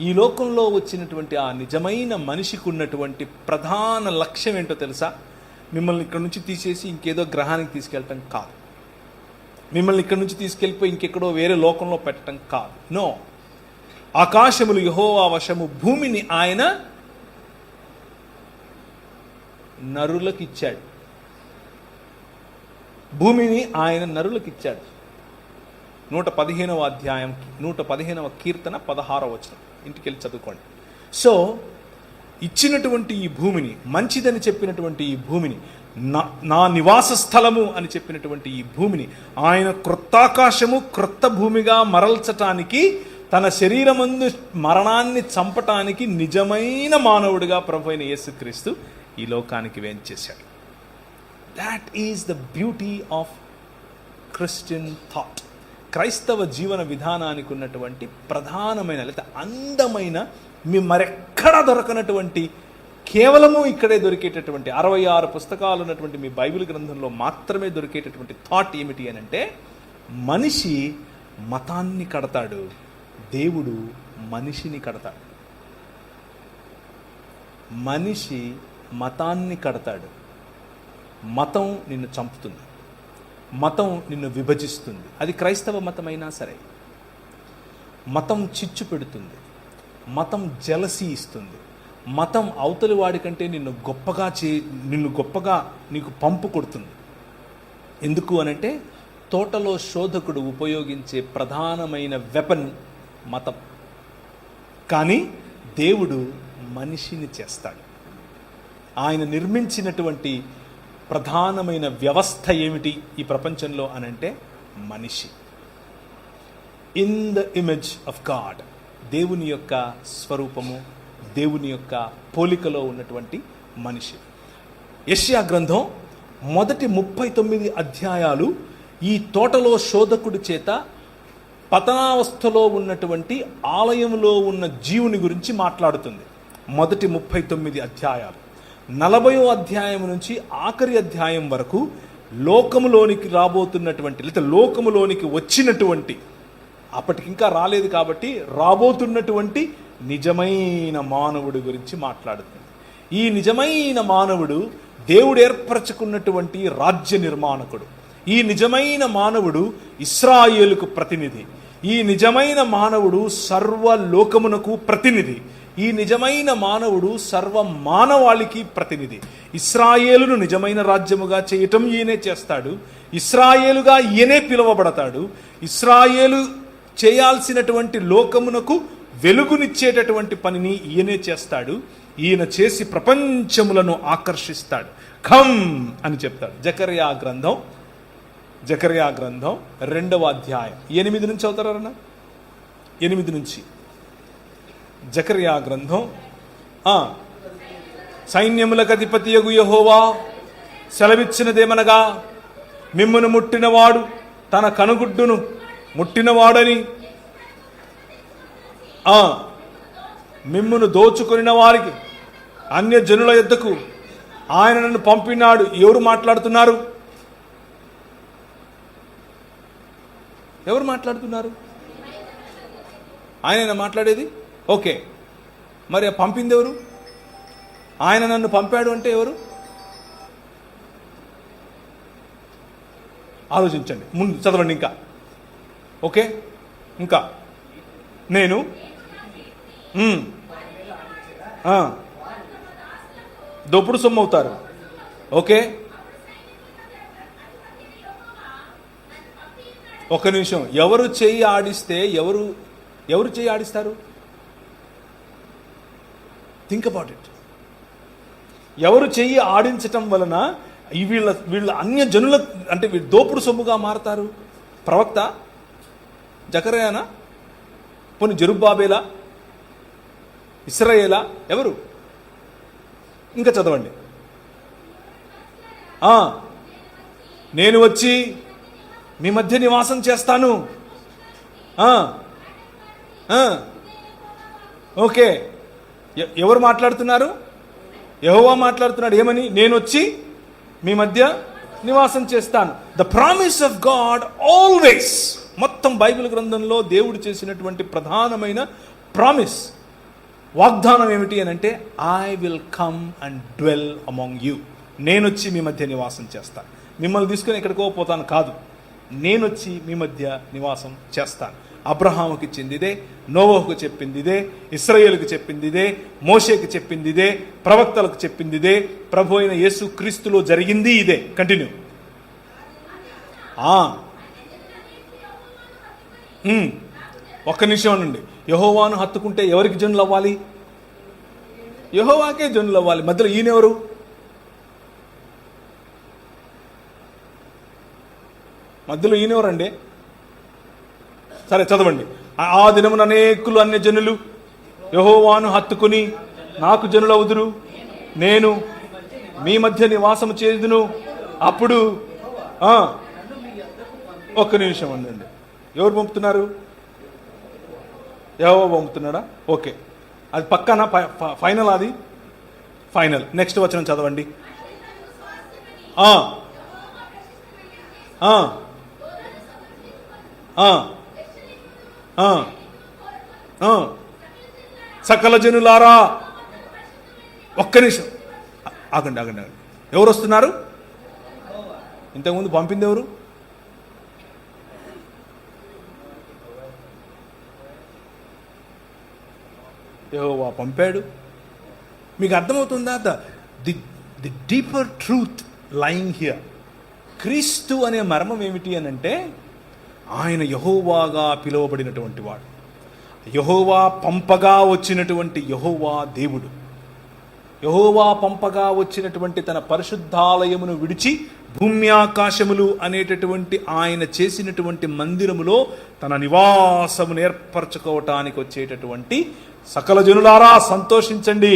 ఈ లోకంలో వచ్చినటువంటి ఆ నిజమైన మనిషికి ఉన్నటువంటి ప్రధాన లక్ష్యం ఏంటో తెలుసా? మిమ్మల్ని ఇక్కడ నుంచి తీసేసి ఇంకేదో గ్రహానికి తీసుకెళ్ళటం కాదు, మిమ్మల్ని ఇక్కడ నుంచి తీసుకెళ్ళిపోయి ఇంకెక్కడో వేరే లోకంలో పెట్టడం కాదు. నో, ఆకాశములు యెహోవా వశము, భూమిని ఆయన నరులకు ఇచ్చాడు. భూమిని ఆయన నరులకు ఇచ్చాడు. 115వ అధ్యాయం 115వ కీర్తన 16వ వచనం. ఇంటికి వెళ్ళి చదువుకోండి. సో ఇచ్చినటువంటి ఈ భూమిని, మంచిదని చెప్పినటువంటి ఈ భూమిని, నా నివాస స్థలము అని చెప్పినటువంటి ఈ భూమిని ఆయన క్రొత్తాకాశము క్రొత్త భూమిగా మరల్చటానికి, తన శరీరమందు మరణాన్ని చంపటానికి నిజమైన మానవుడిగా ప్రభు అయిన యేసుక్రీస్తు ఈ లోకానికి వేంచేశాడు. That is the beauty of Christian thought. క్రైస్తవ జీవన విధానానికి ఉన్నటువంటి ప్రధానమైన లేదా అందమైన, మీ మరెక్కడా దొరకనటువంటి, కేవలము ఇక్కడే దొరికేటటువంటి 66 పుస్తకాలు ఉన్నటువంటి మీ బైబిల్ గ్రంథంలో మాత్రమే దొరికేటటువంటి థాట్ ఏమిటి అని అంటే, మనిషి మతాన్ని కడతాడు, దేవుడు మనిషిని కడతాడు. మనిషి మతాన్ని కడతాడు. మతం నిన్ను చంపుతుంది, మతం నిన్ను విభజిస్తుంది. అది క్రైస్తవ మతమైనా సరే. మతం చిచ్చు పెడుతుంది, మతం జలసి ఇస్తుంది, మతం అవతలి వాడికంటే నిన్ను గొప్పగా నీకు పంపు కొడుతుంది. ఎందుకు అనంటే, తోటలో శోధకుడు ఉపయోగించే ప్రధానమైన వెపన్ మతం. కానీ దేవుడు మనిషిని చేస్తాడు. ఆయన నిర్మించినటువంటి ప్రధానమైన వ్యవస్థ ఏమిటి ఈ ప్రపంచంలో అనంటే, మనిషి. In the image of God, దేవుని యొక్క స్వరూపము, దేవుని యొక్క పోలికలో ఉన్నటువంటి మనిషి. యెషయా గ్రంథం మొదటి 39 అధ్యాయాలు ఈ తోటలో శోధకుడి చేత పతనావస్థలో ఉన్నటువంటి ఆలయంలో ఉన్న జీవుని గురించి మాట్లాడుతుంది. మొదటి 39 అధ్యాయాలు. 40వ అధ్యాయం నుంచి ఆఖరి అధ్యాయం వరకు లోకములోనికి రాబోతున్నటువంటి, లేదా లోకములోనికి వచ్చినటువంటి, అప్పటికి ఇంకా రాలేదు కాబట్టి రాబోతున్నటువంటి నిజమైన మానవుడి గురించి మాట్లాడుతుంది. ఈ నిజమైన మానవుడు దేవుడు ఏర్పరచుకున్నటువంటి రాజ్య నిర్మాణకుడు. ఈ నిజమైన మానవుడు ఇశ్రాయేలుకు ప్రతినిధి. ఈ నిజమైన మానవుడు సర్వలోకమునకు ప్రతినిధి. ఈ నిజమైన మానవుడు సర్వ మానవాళికి ప్రతినిధి. ఇశ్రాయేలును నిజమైన రాజ్యముగా చేయటం ఈయనే చేస్తాడు. ఇశ్రాయేలుగా ఈయనే పిలువబడతాడు. ఇశ్రాయేలు చేయాల్సినటువంటి లోకమునకు వెలుగునిచ్చేటటువంటి పనిని ఈయనే చేస్తాడు. ఈయన చేసి ప్రపంచములను ఆకర్షిస్తాడు. ఖమ్ అని చెప్తాడు. జకర్యా గ్రంథం 2వ అధ్యాయం 8 నుంచి అవుతారన్నా, 8 నుంచి. జకర్యా గ్రంథం, సైన్యములకు అధిపతియగు యెహోవా సెలవిచ్చినదేమనగా, మిమ్మును ముట్టినవాడు తన కనుగుడ్డును ముట్టినవాడని, మిమ్మును దోచుకొనిన వారికి అన్య జనుల యొద్దకు ఆయన నన్ను పంపినాడు. ఎవరు మాట్లాడుతున్నారు? ఎవరు మాట్లాడుతున్నారు? ఆయన మాట్లాడేది. ఓకే, మరి పంపింది ఎవరు? ఆయన నన్ను పంపాడు అంటే ఎవరు? ఆలోచించండి, ముందు చదవండి ఇంకా. ఓకే, ఇంకా నేను దోపుడు సొమ్ము అవుతారు. ఓకే, ఒక్క నిమిషం. ఎవరు చెయ్యి ఆడిస్తే ఎవరు చెయ్యి ఆడిస్తారు? Think about it. ఎవరు చెయ్యి ఆడించటం వలన వీళ్ళ అన్య జనుల, అంటే వీళ్ళు దోపుడు సొమ్ముగా మారతారు? ప్రవక్త? జకర్యానా? పోనీ జెరుబ్బాబేలా? ఇశ్రాయేలా? ఎవరు? ఇంకా చదవండి. నేను వచ్చి మీ మధ్య నివాసం చేస్తాను. ఓకే, ఎవరు మాట్లాడుతున్నారు? యెహోవా మాట్లాడుతున్నాడు. ఏమని? నేను వచ్చి మీ మధ్య నివాసం చేస్తాను. The promise of God always. మొత్తం బైబిల్ గ్రంథంలో దేవుడు చేసినటువంటి ప్రధానమైన ప్రామిస్, వాగ్దానం ఏమిటి అని అంటే, I will come and dwell among you. నేను వచ్చి మీ మధ్య నివాసం చేస్తాను. మిమ్మల్ని తీసుకుని ఎక్కడికో పోతాను కాదు, నేను వచ్చి మీ మధ్య నివాసం చేస్తాను. అబ్రహాముకి ఇచ్చింది ఇదే, నోవహుకు చెప్పింది ఇదే, ఇశ్రాయేలుకు చెప్పింది ఇదే, మోషేకి చెప్పింది ఇదే, ప్రవక్తలకు చెప్పింది ఇదే, ప్రభు అయిన యేసు క్రీస్తులో జరిగింది ఇదే. కంటిన్యూ. ఒక్క నిమిషం అనండి. యెహోవాను హత్తుకుంటే ఎవరికి జనులు అవ్వాలి? యెహోవాకే జనులు అవ్వాలి. మధ్యలో ఈయనెవరు? మధ్యలో ఈయనెవరండి? సరే చదవండి. ఆ దినమున అనేకులు అన్య జనులు యెహోవాను హత్తుకుని నాకు జనులవుదురు, నేను మీ మధ్య నివాసము చేదును. అప్పుడు ఒక్క నిమిషం ఉండండి. ఎవరు పంపుతున్నారు? యెహోవా పంపుతున్నాడా? ఓకే, అది పక్కన ఫైనల్. అది ఫైనల్. నెక్స్ట్ వచనం చదవండి. సకల జనులారా, ఒక్క నిమిషం ఆగండి ఆగండి ఆగండి. ఎవరు వస్తున్నారు? ఇంతకుముందు పంపింది ఎవరు? యెహోవా పంపాడు. మీకు అర్థమవుతుందా? The deeper truth lying here. క్రీస్తు అనే మర్మం ఏమిటి అని అంటే, ఆయన యెహోవాగా పిలువబడినటువంటి వాడు, యెహోవా పంపగా వచ్చినటువంటి యెహోవా దేవుడు. యెహోవా పంపగా వచ్చినటువంటి తన పరిశుద్ధాలయమును విడిచి భూమి ఆకాశములు అనేటటువంటి ఆయన చేసినటువంటి మందిరములో తన నివాసమును ఏర్పరచుకోవటానికి వచ్చేటటువంటి సకల జనులారా సంతోషించండి,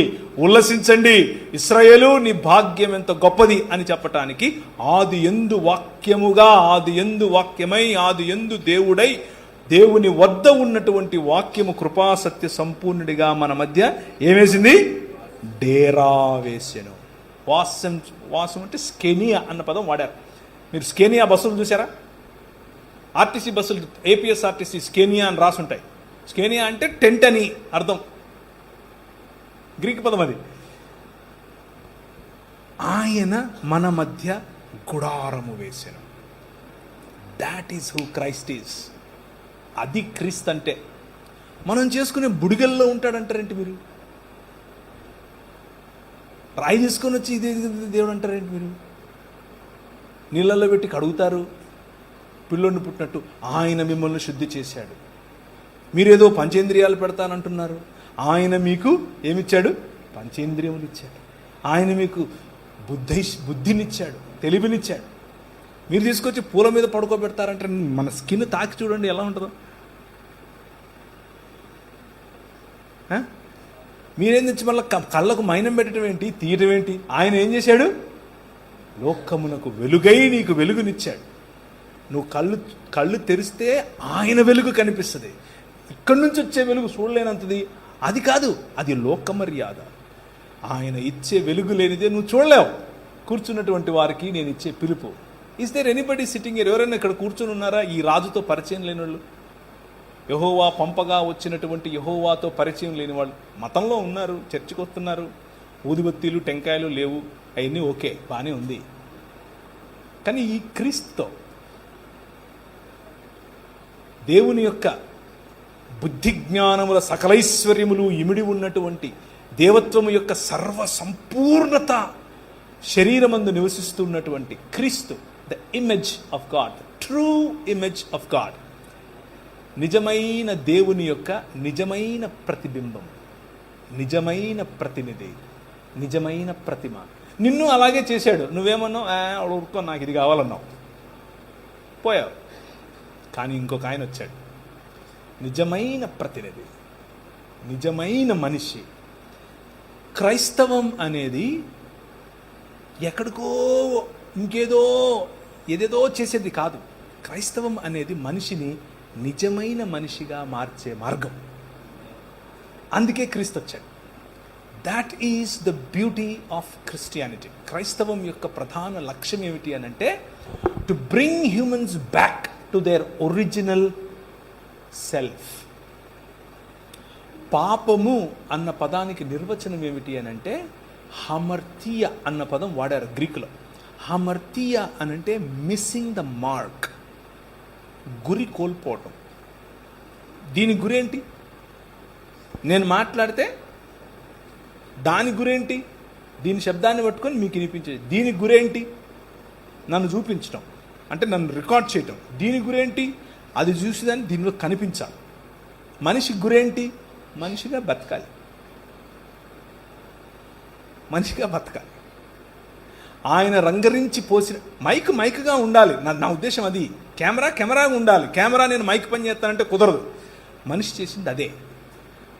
ఉల్లసించండి, ఇశ్రాయేలు నీ భాగ్యం ఎంత గొప్పది అని చెప్పటానికి ఆది యందు వాక్యముగా, ఆది యందు వాక్యమై, ఆది యందు దేవుడై, దేవుని వద్ద ఉన్నటువంటి వాక్యము కృపాసత్య సంపూర్ణుడిగా మన మధ్య ఏమేసింది? డేరా వేసెను. వాసం అంటే స్కెనియా అన్న పదం వాడారు. మీరు స్కెనియా బస్సులు చూసారా? ఆర్టీసీ బస్సులు, ఏపీఎస్ఆర్టీసీ స్కెనియా అని రాసుంటాయి. స్కెనియా అంటే టెంట్ అని అర్థం, గ్రీక్ పదం అది. ఆయన మన మధ్య గుడారము వేసెను. That is who Christ is. అది క్రీస్తు అంటే. మనం చేసుకునే బుడిగల్లో ఉంటాడంటారేంటి మీరు? రాయి తీసుకొని వచ్చి ఇది దేవుడు అంటారేంటి మీరు? నీళ్ళల్లో పెట్టి కడుగుతారు పిల్లోడిని పుట్టినట్టు. ఆయన మిమ్మల్ని శుద్ధి చేశాడు. మీరేదో పంచేంద్రియాలు పెడతానంటున్నారు. ఆయన మీకు ఏమిచ్చాడు? పంచేంద్రియములు ఇచ్చాడు. ఆయన మీకు బుద్ధినిచ్చాడు, తెలివినిచ్చాడు. మీరు తీసుకొచ్చి పూల మీద పడుకోబెడతారంటే మన స్కిన్ తాకి చూడండి ఎలా ఉంటుందో. మీరేం తెచ్చి మళ్ళీ కళ్ళకు మైనం పెట్టడం ఏంటి, తీయటం ఏంటి? ఆయన ఏం చేశాడు? లోకమునకు వెలుగై నీకు వెలుగునిచ్చాడు. నువ్వు కళ్ళు తెరిస్తే ఆయన వెలుగు కనిపిస్తుంది. ఇక్కడి నుంచి వచ్చే వెలుగు చూడలేనంతది అది కాదు, అది లోక మర్యాద. ఆయన ఇచ్చే వెలుగు లేనిదే నువ్వు చూడలేవు. కూర్చున్నటువంటి వారికి నేను ఇచ్చే పిలుపు. Is there anybody sitting here? ఎవరైనా ఇక్కడ కూర్చుని ఉన్నారా ఈ రాజుతో పరిచయం లేని వాళ్ళు? యెహోవా పంపగా వచ్చినటువంటి యెహోవాతో పరిచయం లేని వాళ్ళు మతంలో ఉన్నారు, చర్చికి వస్తున్నారు, ఊదిబత్తీలు టెంకాయలు లేవు, అవన్నీ ఓకే, బాగానే ఉంది. కానీ ఈ క్రీస్తుతో దేవుని యొక్క బుద్ధి జ్ఞానముల సకలైశ్వర్యములు ఇమిడి ఉన్నటువంటి దేవత్వము యొక్క సర్వ సంపూర్ణత శరీరమందు నివసిస్తున్నటువంటి క్రీస్తు, the image of God, true image of God, నిజమైన దేవుని యొక్క నిజమైన ప్రతిబింబం, నిజమైన ప్రతినిధి, నిజమైన ప్రతిమ. నిన్ను అలాగే చేశాడు. నువ్వేమన్నావు? ఊరుకో, నాకు ఇది కావాలన్నావు, పోయావు. కానీ ఇంకొక ఆయన వచ్చాడు, నిజమైన ప్రతినిధి, నిజమైన మనిషి. క్రైస్తవం అనేది ఎక్కడికో ఏదేదో చేసేది కాదు. క్రైస్తవం అనేది మనిషిని నిజమైన మనిషిగా మార్చే మార్గం. అందుకే క్రీస్తు వచ్చాడు. That is the beauty of Christianity. క్రైస్తవం యొక్క ప్రధాన లక్ష్యం ఏమిటి అని అంటే, to bring humans back to their original self. పాపము అన్న పదానికి నిర్వచనం ఏమిటి అని అంటే, హమర్తియా అన్న పదం వాడారు గ్రీకులో. హమర్తియా అనంటే మిస్సింగ్ ద మార్క్, గురి కోల్పోవటం. దీని గురేంటి? నేను మాట్లాడితే దాని గురేంటి? దీని శబ్దాన్ని పట్టుకొని మీకు వినిపించేది. దీని గురేంటి? నన్ను చూపించటం, అంటే నన్ను రికార్డ్ చేయటం. దీని గురేంటి? అది చూసేదాన్ని దీనిలో కనిపించాలి. మనిషి గురేంటి? మనిషిగా బతకాలి, మనిషిగా బతకాలి. ఆయన రంగరించి పోసిన మైక్గా ఉండాలి. నా ఉద్దేశం అది. కెమెరాగా ఉండాలి. కెమెరా నేను మైక్ పని చేస్తానంటే కుదరదు. మనిషి చేసింది అదే.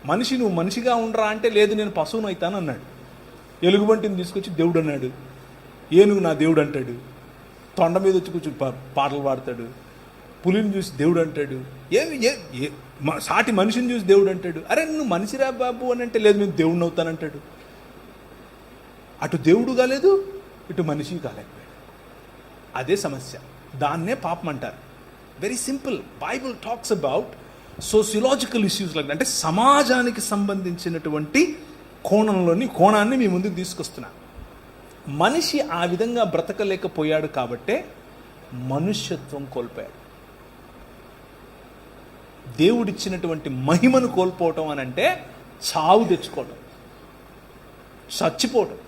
మనిషి నువ్వు మనిషిగా ఉండరా అంటే లేదు నేను పశువును అవుతాను అన్నాడు. ఎలుగుబంటిని తీసుకొచ్చి దేవుడు అన్నాడు. ఏనుగు నా దేవుడు అంటాడు. తొండ మీద వచ్చి కూర్చొని పాటలు పాడతాడు. పులిని చూసి దేవుడు అంటాడు. సాటి మనిషిని చూసి దేవుడు అంటాడు. అరే నువ్వు మనిషిరా బాబు అని అంటే లేదు నేను దేవుడిని అవుతానంటాడు. అటు దేవుడు కాలేదు, ఇటు మనిషి కాలేకపోయాడు. అదే సమస్య. దాన్నే పాపం అంటారు. Very simple. Bible talks about sociological issues like, అంటే సమాజానికి సంబంధించినటువంటి కోణాన్ని మీ ముందుకు తీసుకొస్తున్నా. మనిషి ఆ విధంగా బ్రతకలేకపోయాడు కాబట్టే మనుష్యత్వం కోల్పోయాడు. దేవుడిచ్చినటువంటి మహిమను కోల్పోవటం అని అంటే చావు తెచ్చుకోవటం, చచ్చిపోవటం.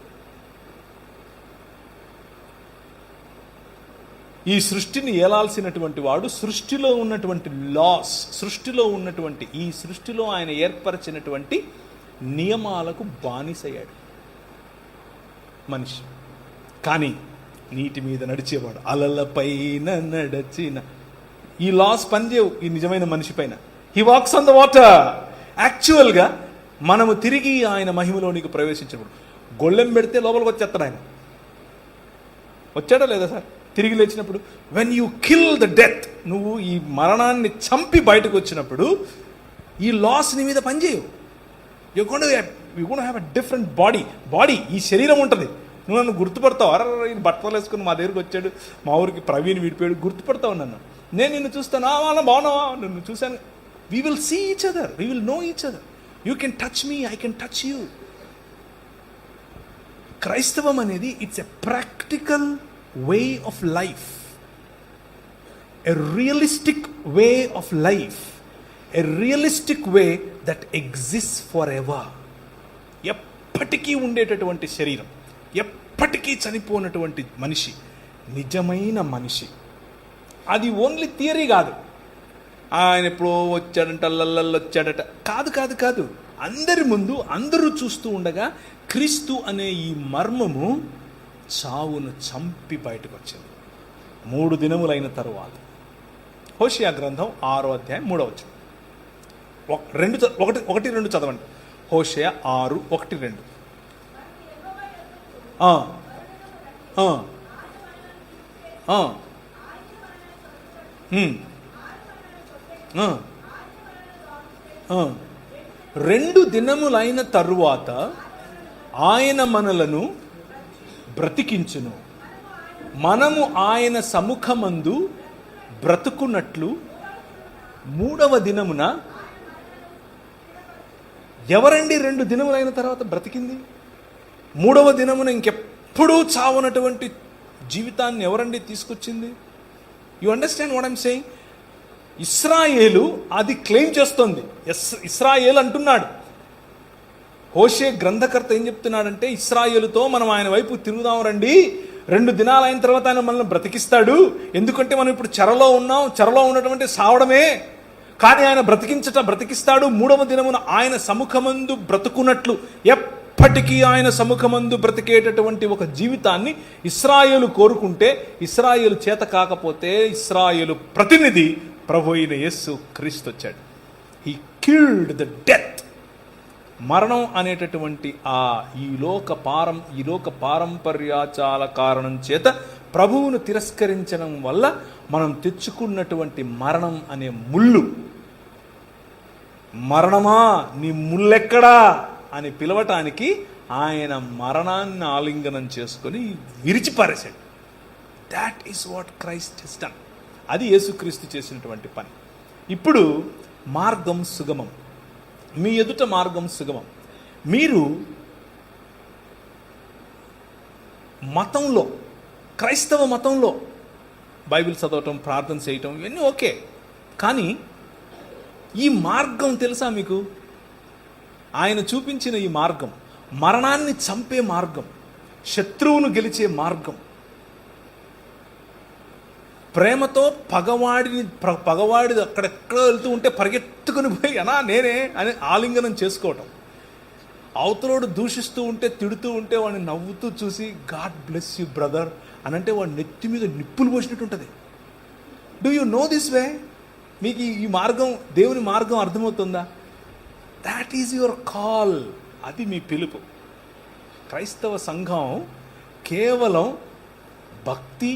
ఈ సృష్టిని ఏలాల్సినటువంటి వాడు సృష్టిలో ఉన్నటువంటి లాస్, ఈ సృష్టిలో ఆయన ఏర్పరిచినటువంటి నియమాలకు బానిసయ్యాడు మనిషి. కానీ నీటి మీద నడిచేవాడు, అలలపైన నడచిన ఈ లాస్ పనిచేయవు ఈ నిజమైన మనిషి పైన. He walks on the water. యాక్చువల్గా మనము తిరిగి ఆయన మహిమలోనికి ప్రవేశించినప్పుడు గొళ్ళెం పెడితే లోపలికి వచ్చేస్తాడు ఆయన. వచ్చాడా లేదా సార్? తిరిగి లేచినప్పుడు when you kill the death, నువ్వు ఈ మరణాన్ని చంపి బయటకు వచ్చినప్పుడు ఈ లాస్ నీ మీద పనిచేయవు. You gonna have a different body. ఈ శరీరం ఉంటుంది. నువ్వు నన్ను గుర్తుపడతావు. అరే బట్టలు వేసుకుని మా దగ్గరికి వచ్చాడు, మా ఊరికి ప్రవీణ్ విడిపోయాడు, గుర్తుపడతావు నన్ను. నేను నిన్ను చూస్తాను, వాళ్ళ బాగున్నావా, నిన్ను చూశాను. We will see each other, we will know each other. You can touch me, I can touch you. క్రైస్తవం అనేది it's a practical way of life, a realistic way of life, a realistic way that exist forever. ఎప్పటికీ ఉండేటటువంటి శరీరం, ఎప్పటికీ చనిపోయినటువంటి మనిషి, నిజమైన మనిషి. అది ఓన్లీ థియరీ కాదు. ఆయన ఎప్పుడో వచ్చాడంట, అల్లల్లో వచ్చాడట, కాదు. అందరి ముందు అందరూ చూస్తూ ఉండగా క్రీస్తు అనే ఈ మర్మము చావును చంపి బయటకు వచ్చింది 3 దినములైన తరువాత. హోషేయ గ్రంథం 6వ అధ్యాయం 3వ వచనం. 1-2 చదవండి. హోషేయ 6:1-2. రెండు దినములైన తరువాత ఆయన మనలను బ్రతికించును, మనము ఆయన సముఖమందు బ్రతుకున్నట్లు 3వ దినమున. ఎవరండి 2 దినములైన తర్వాత బ్రతికింది? 3వ దినమున ఇంకెప్పుడూ చావనటువంటి జీవితాన్ని ఎవరండి తీసుకొచ్చింది? You understand what I'm saying? ఇశ్రాయేలు అది క్లెయిమ్ చేస్తోంది. ఇశ్రాయేల్ అంటున్నాడు. హోషే గ్రంథకర్త ఏం చెప్తున్నాడంటే, ఇశ్రాయేలుతో మనం ఆయన వైపు తిరుగుదాం రండి, 2 దినాలు అయిన తర్వాత ఆయన మనల్ని బ్రతికిస్తాడు. ఎందుకంటే మనం ఇప్పుడు చెరలో ఉన్నాం, చెరలో ఉన్నటువంటి సావడమే, కానీ ఆయన బ్రతికిస్తాడు. 3వ దినమున ఆయన సముఖమందు బ్రతుకున్నట్లు, ఎప్పటికీ ఆయన సముఖమందు బ్రతికేటటువంటి ఒక జీవితాన్ని ఇశ్రాయేలు కోరుకుంటే, ఇశ్రాయేలు చేత కాకపోతే ఇశ్రాయేలు ప్రతినిధి ప్రభు అయిన యేసు క్రీస్తు వచ్చాడు. He killed the death. మరణం అనేటటువంటి ఈ లోక పారంపర్యాచాల కారణం చేత ప్రభువును తిరస్కరించడం వల్ల మనం తెచ్చుకున్నటువంటి మరణం అనే ముళ్ళు, మరణమా నీ ముల్లెక్కడా అని పిలవటానికి ఆయన మరణాన్ని ఆలింగనం చేసుకొని విరిచిపారేశాడు. That is what Christ has done. అది యేసుక్రీస్తు చేసినటువంటి పని. ఇప్పుడు మార్గం సుగమం, మీ ఎదుట మార్గం సుగమం. మీరు మతంలో, క్రైస్తవ మతంలో బైబిల్ చదవటం, ప్రార్థన చేయటం ఇవన్నీ ఓకే, కానీ ఈ మార్గం తెలుసా మీకు? ఆయన చూపించిన ఈ మార్గం మరణాన్ని చంపే మార్గం, శత్రువును గెలిచే మార్గం. ప్రేమతో పగవాడిది అక్కడెక్కడ వెళ్తూ ఉంటే పరిగెత్తుకుని పోయి అనా నేనే అని ఆలింగనం చేసుకోవటం. అవతలోడు దూషిస్తూ ఉంటే, తిడుతూ ఉంటే వాడిని నవ్వుతూ చూసి గాడ్ బ్లెస్ యూ బ్రదర్ అని అంటే వాడి నెత్తి మీద నిప్పులు పోసినట్టు ఉంటుంది. Do you know this way? మీకు ఈ మార్గం, దేవుని మార్గం అర్థమవుతుందా? That is your call. అది మీ పిలుపు. క్రైస్తవ సంఘం కేవలం భక్తి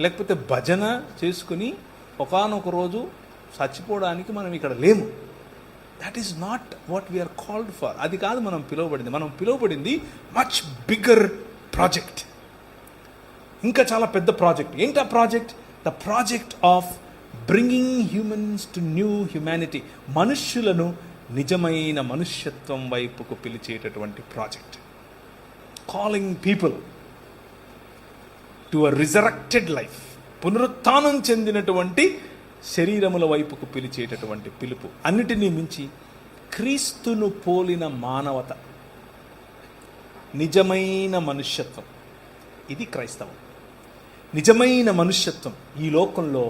లేకపోతే భజన చేసుకుని ఒకానొక రోజు చచ్చిపోవడానికి మనం ఇక్కడ లేము. That is not what we are called for. అది కాదు మనం పిలువబడింది. మనం పిలువబడింది మచ్ బిగ్గర్ ప్రాజెక్ట్, ఇంకా చాలా పెద్ద ప్రాజెక్ట్. ఏంటి ఆ project? The project of bringing humans to new humanity. మనుష్యులను నిజమైన మనుష్యత్వం వైపుకు పిలిచేటటువంటి project. Calling people to a resurrected life. పునరుత్థానం చెందినటువంటి శరీరముల వైపుకు పిలిచేటటువంటి పిలుపు. అన్నిటినీ మించి క్రీస్తును పోలిన మానవత, నిజమైన మనుష్యత్వం. ఇది క్రైస్తవం. నిజమైన మనుష్యత్వం. ఈ లోకంలో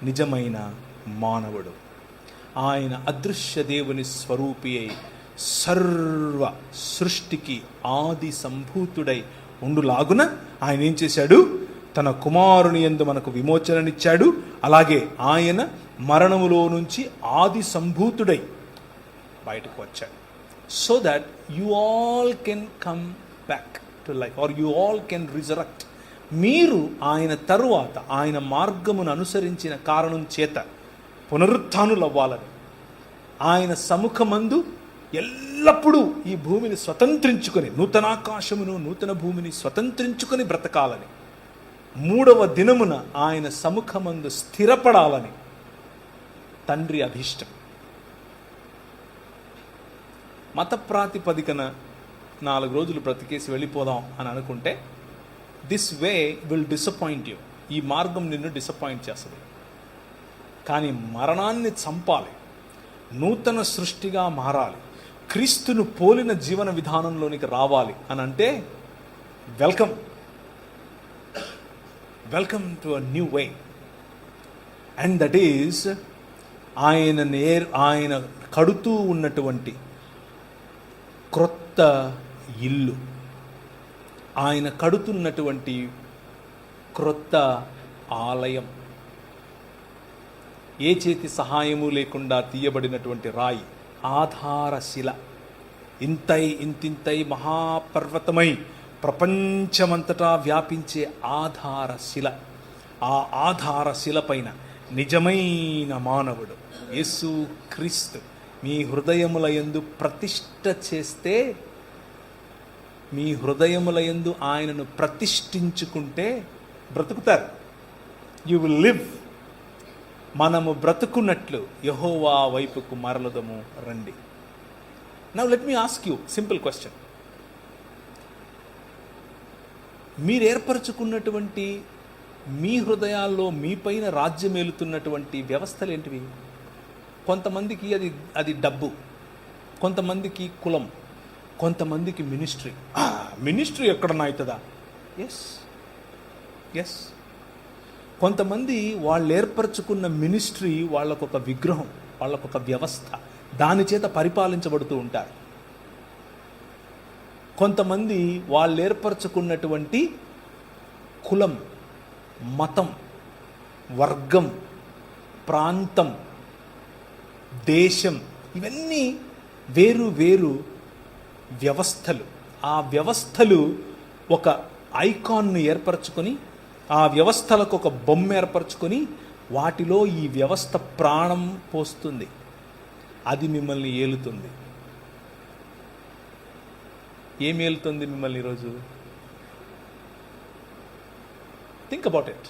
నిజమైన మానవుడు. ఆయన అదృశ్య దేవుని స్వరూపి అయి సర్వ సృష్టికి ఆది సంభూతుడై ఉండులాగున ఆయన ఏం చేశాడు? తన కుమారుని యందు మనకు విమోచననిచ్చాడు. అలాగే ఆయన మరణములో నుంచి ఆది సంభూతుడై బయటకు వచ్చాడు. So that you all can come back to life or you all can resurrect. మీరు ఆయన తరువాత ఆయన మార్గమును అనుసరించిన కారణం చేత పునరుత్థానులవ్వాలని, ఆయన సముఖమందు ఎల్లప్పుడూ ఈ భూమిని స్వతంత్రించుకొని, నూతనాకాశమును నూతన భూమిని స్వతంత్రించుకొని బ్రతకాలని, 3వ దినమున ఆయన సముఖమందు స్థిరపడాలని తండ్రి అభీష్టం. మత ప్రాతిపదికన 4 రోజులు బ్రతికేసి వెళ్ళిపోదాం అని అనుకుంటే this way will disappoint you. ఈ మార్గం నిన్ను డిసప్పాయింట్ చేస్తుంది. కానీ మరణాన్ని చంపాలి, నూతన సృష్టిగా మారాలి, క్రీస్తును పోలిన జీవన విధానంలోనికి రావాలి అని అంటే welcome to a new way. And that is ఆయన కడుతూ ఉన్నటువంటి క్రొత్త ఇల్లు, ఆయన కడుతున్నటువంటి క్రొత్త ఆలయం, ఏ చేతి సహాయము లేకుండా తీయబడినటువంటి రాయి, ఆధారశిల, ఇంతింతై మహాపర్వతమై ప్రపంచమంతటా వ్యాపించే ఆధారశిల. ఆ ఆధారశిల పైన నిజమైన మానవుడు యేసు క్రీస్తు మీ హృదయములయందు ప్రతిష్ఠ చేస్తే, మీ హృదయములయందు ఆయనను ప్రతిష్ఠించుకుంటే బ్రతుకుతారు. You will live. మనము బ్రతుకున్నట్లు యెహోవా వైపుకు మరలదము రండి. Now let me ask you simple question. మీరు ఏర్పరచుకున్నటువంటి మీ హృదయాల్లో మీ పైన రాజ్యమేలుతున్నటువంటి వ్యవస్థలు ఏంటివి? కొంతమందికి అది డబ్బు, కొంతమందికి కులం, కొంతమందికి మినిస్ట్రీ ఎక్కడన్నా అవుతుందా? ఎస్. కొంతమంది వాళ్ళు ఏర్పరచుకున్న మినిస్ట్రీ వాళ్ళకొక విగ్రహం, వాళ్ళకొక వ్యవస్థ, దాని చేత పరిపాలించబడుతూ ఉంటారు. కొంతమంది వాళ్ళు ఏర్పరచుకున్నటువంటి కులం, మతం, వర్గం, ప్రాంతం, దేశం, ఇవన్నీ వేరు వేరు వ్యవస్థలు. ఆ వ్యవస్థలు ఒక ఐకాన్ను ఏర్పరచుకొని, ఆ వ్యవస్థలకు ఒక బొమ్మ ఏర్పరచుకొని, వాటిలో ఈ వ్యవస్థ ప్రాణం పోస్తుంది. అది మిమ్మల్ని ఏలుతుంది. ఏం ఏలుతుంది మిమ్మల్ని ఈరోజు? Think about it.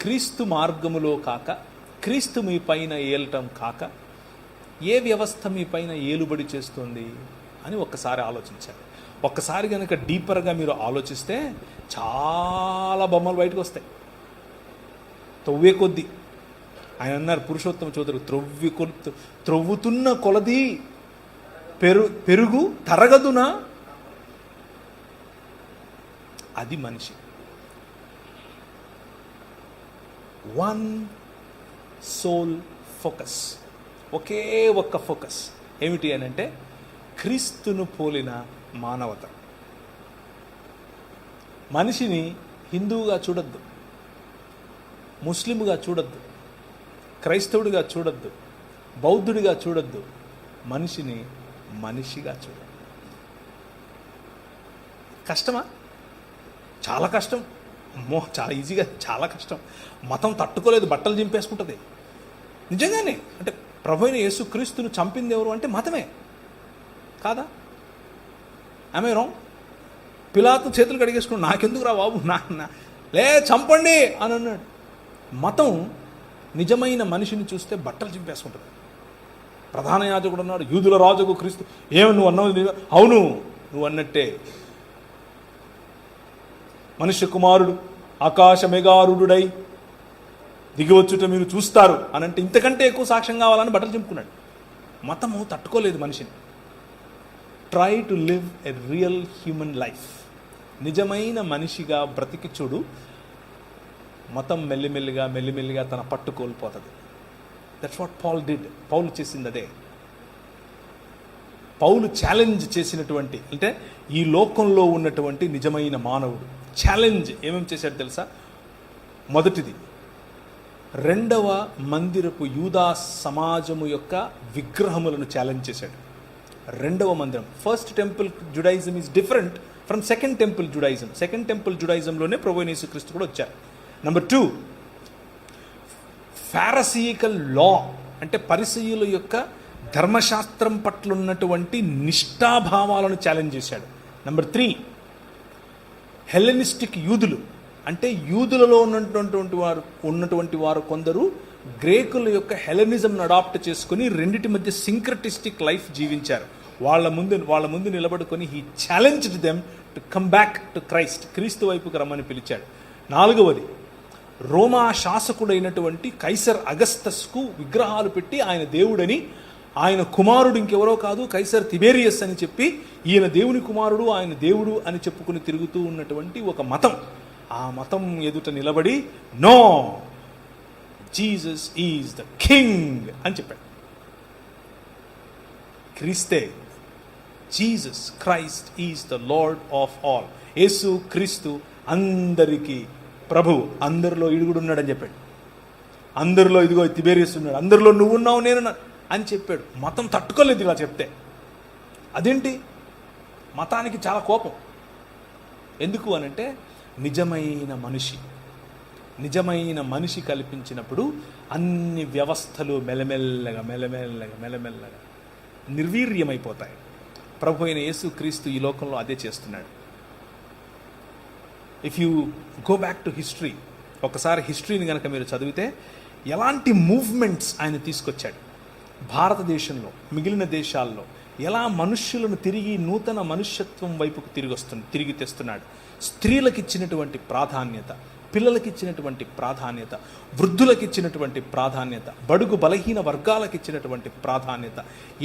క్రీస్తు మార్గములో కాక, క్రీస్తు మీ పైన ఏలటం కాక, ఏ వ్యవస్థ మీ పైన ఏలుబడి చేస్తుంది అని ఒక్కసారి ఆలోచించాలి. ఒక్కసారి కనుక డీపర్గా మీరు ఆలోచిస్తే చాలా బొమ్మలు బయటకు వస్తాయి. తవ్వే కొద్దీ ఆయన అన్నారు, పురుషోత్తమ చౌదరి, త్రవ్వుతున్న కొలది పెరుగు తరగదునా. అది మనిషి. వన్ సోల్ ఫోకస్, ఒకే ఒక్క ఫోకస్. ఏమిటి అని అంటే క్రీస్తును పోలిన మానవత. మనిషిని హిందువుగా చూడొద్దు, ముస్లింగా చూడొద్దు, క్రైస్తవుడిగా చూడొద్దు, బౌద్ధుడిగా చూడొద్దు. మనిషిని మనిషిగా చూడొద్దు. కష్టమా? చాలా కష్టం. అమ్మో, చాలా ఈజీగా, చాలా కష్టం. మతం తట్టుకోలేదు, బట్టలు చింపేసుకుంటుంది. నిజంగానే అంటే ప్రభు అయిన యేసు క్రీస్తును చంపింది ఎవరు అంటే మతమే కాదా? ఆమె రాంగ్? పిలాతు చేతులు కడిగేసుకుని నాకెందుకు రా బాబు, లే చంపండి అని అన్నాడు. మతం నిజమైన మనిషిని చూస్తే బట్టలు చింపేసుకుంటుంది. ప్రధాన యాజకుడు అన్నాడు, యూదుల రాజుకు క్రీస్తు. ఏమి నువ్వు అన్నావు? అవును, నువ్వు అన్నట్టే. మనుష్య కుమారుడు ఆకాశ మేఘారుడై దిగివచ్చుట మీరు చూస్తారు అని అంటే ఇంతకంటే ఎక్కువ సాక్ష్యం కావాలని బట్టలు చింపుకున్నాడు. మతము తట్టుకోలేదు మనిషిని. Try to live a real human life. నిజమైన మనిషిగా బ్రతికి చూడు, మతం మెల్లిమెల్లిగా తన పట్టు కోల్పోతుంది. That's what Paul did. పౌలు చేసింది అదే. పౌలు ఛాలెంజ్ చేసినటువంటి, అంటే ఈ లోకంలో ఉన్నటువంటి నిజమైన మానవుడు ఛాలెంజ్ ఏమేమి చేశాడు తెలుసా? మొదటిది, రెండవ మందిరపు యూదా సమాజము యొక్క విగ్రహములను ఛాలెంజ్ చేశాడు. రెండవ మందిరం, first temple Judaism is different from second temple Judaism. Second temple జుడాయిజంలోనే ప్రభు అయిన యేసుక్రీస్తు కూడా వచ్చారు. నెంబర్ 2, ఫారసీకల్ లా, అంటే పరిసయ్యుల యొక్క ధర్మశాస్త్రం పట్ల ఉన్నటువంటి నిష్ఠాభావాలను ఛాలెంజ్ చేశాడు. నెంబర్ 3, హెలెనిస్టిక్ యూదులు, అంటే యూదులలో ఉన్నటువంటి వారు కొందరు గ్రేకుల యొక్క హెలెనిజంను అడాప్ట్ చేసుకుని రెండిటి మధ్య సింక్రటిస్టిక్ లైఫ్ జీవించారు. వాళ్ళ ముందు నిలబడుకొని he challenged them to come back to Christ. క్రీస్తు వైపుకి రమ్మని పిలిచాడు. 4వది, రోమా శాసకుడైనటువంటి కైసర్ అగస్తస్కు విగ్రహాలు పెట్టి ఆయన దేవుడని, ఆయన కుమారుడు ఇంకెవరో కాదు కైసర్ తిబేరియస్ అని చెప్పి ఈయన దేవుని కుమారుడు, ఆయన దేవుడు అని చెప్పుకుని తిరుగుతూ ఉన్నటువంటి ఒక మతం. ఆ మతం ఎదుట నిలబడి no, Jesus is the king అని చెప్పాడు. క్రీస్తే, Jesus Christ is the lord of all. యేసు క్రీస్తు అందరికీ ప్రభువు, అందరిలో ఇడుగుడు ఉన్నాడని చెప్పాడు. అందరిలో ఇదిగో తిబేరియస్ ఉన్నాడు, అందరిలో నువ్వున్నావు నేను అని చెప్పాడు. మతం తట్టుకోలేదు ఇలా చెప్తే. అదేంటి? మతానికి చాలా కోపం. ఎందుకు అనంటే నిజమైన మనిషి కల్పించినప్పుడు అన్ని వ్యవస్థలు మెల్లమెల్లగా నిర్వీర్యమైపోతాయి. ప్రభు అయిన యేసు క్రీస్తు ఈ లోకంలో అదే చేస్తున్నాడు. If you go back to history, ఒకసారి హిస్టరీని కనుక మీరు చదివితే ఎలాంటి మూవ్మెంట్స్ ఆయన తీసుకొచ్చాడు. భారతదేశంలో, మిగిలిన దేశాల్లో ఎలా మనుష్యులను తిరిగి నూతన మనుష్యత్వం వైపుకు తిరిగి తెస్తున్నాడు. స్త్రీలకు ఇచ్చినటువంటి ప్రాధాన్యత, పిల్లలకి ఇచ్చినటువంటి ప్రాధాన్యత, వృద్ధులకు ఇచ్చినటువంటి ప్రాధాన్యత, బడుగు బలహీన వర్గాలకు ఇచ్చినటువంటి ప్రాధాన్యత,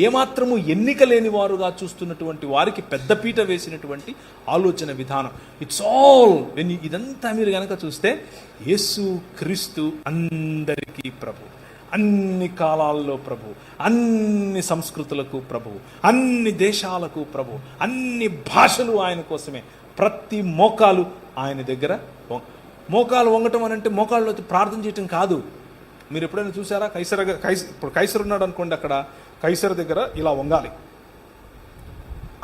ఏమాత్రము ఎన్నిక లేని వారుగా చూస్తున్నటువంటి వారికి పెద్దపీట వేసినటువంటి ఆలోచన విధానం. ఇట్స్ ఆల్ వెన్ ఇదంతా మీరు కనుక చూస్తే యేసు క్రీస్తు అందరికీ ప్రభు, అన్ని కాలాల్లో ప్రభు, అన్ని సంస్కృతులకు ప్రభు, అన్ని దేశాలకు ప్రభు, అన్ని భాషలు ఆయన కోసమే. ప్రతి మోకాలు ఆయన దగ్గర. మోకాలు వంగటం అని అంటే మోకాళ్ళు ప్రార్థన చేయటం కాదు. మీరు ఎప్పుడైనా చూసారా? ఇప్పుడు కైసర్ ఉన్నాడు అనుకోండి, అక్కడ కైసర్ దగ్గర ఇలా వంగాలి.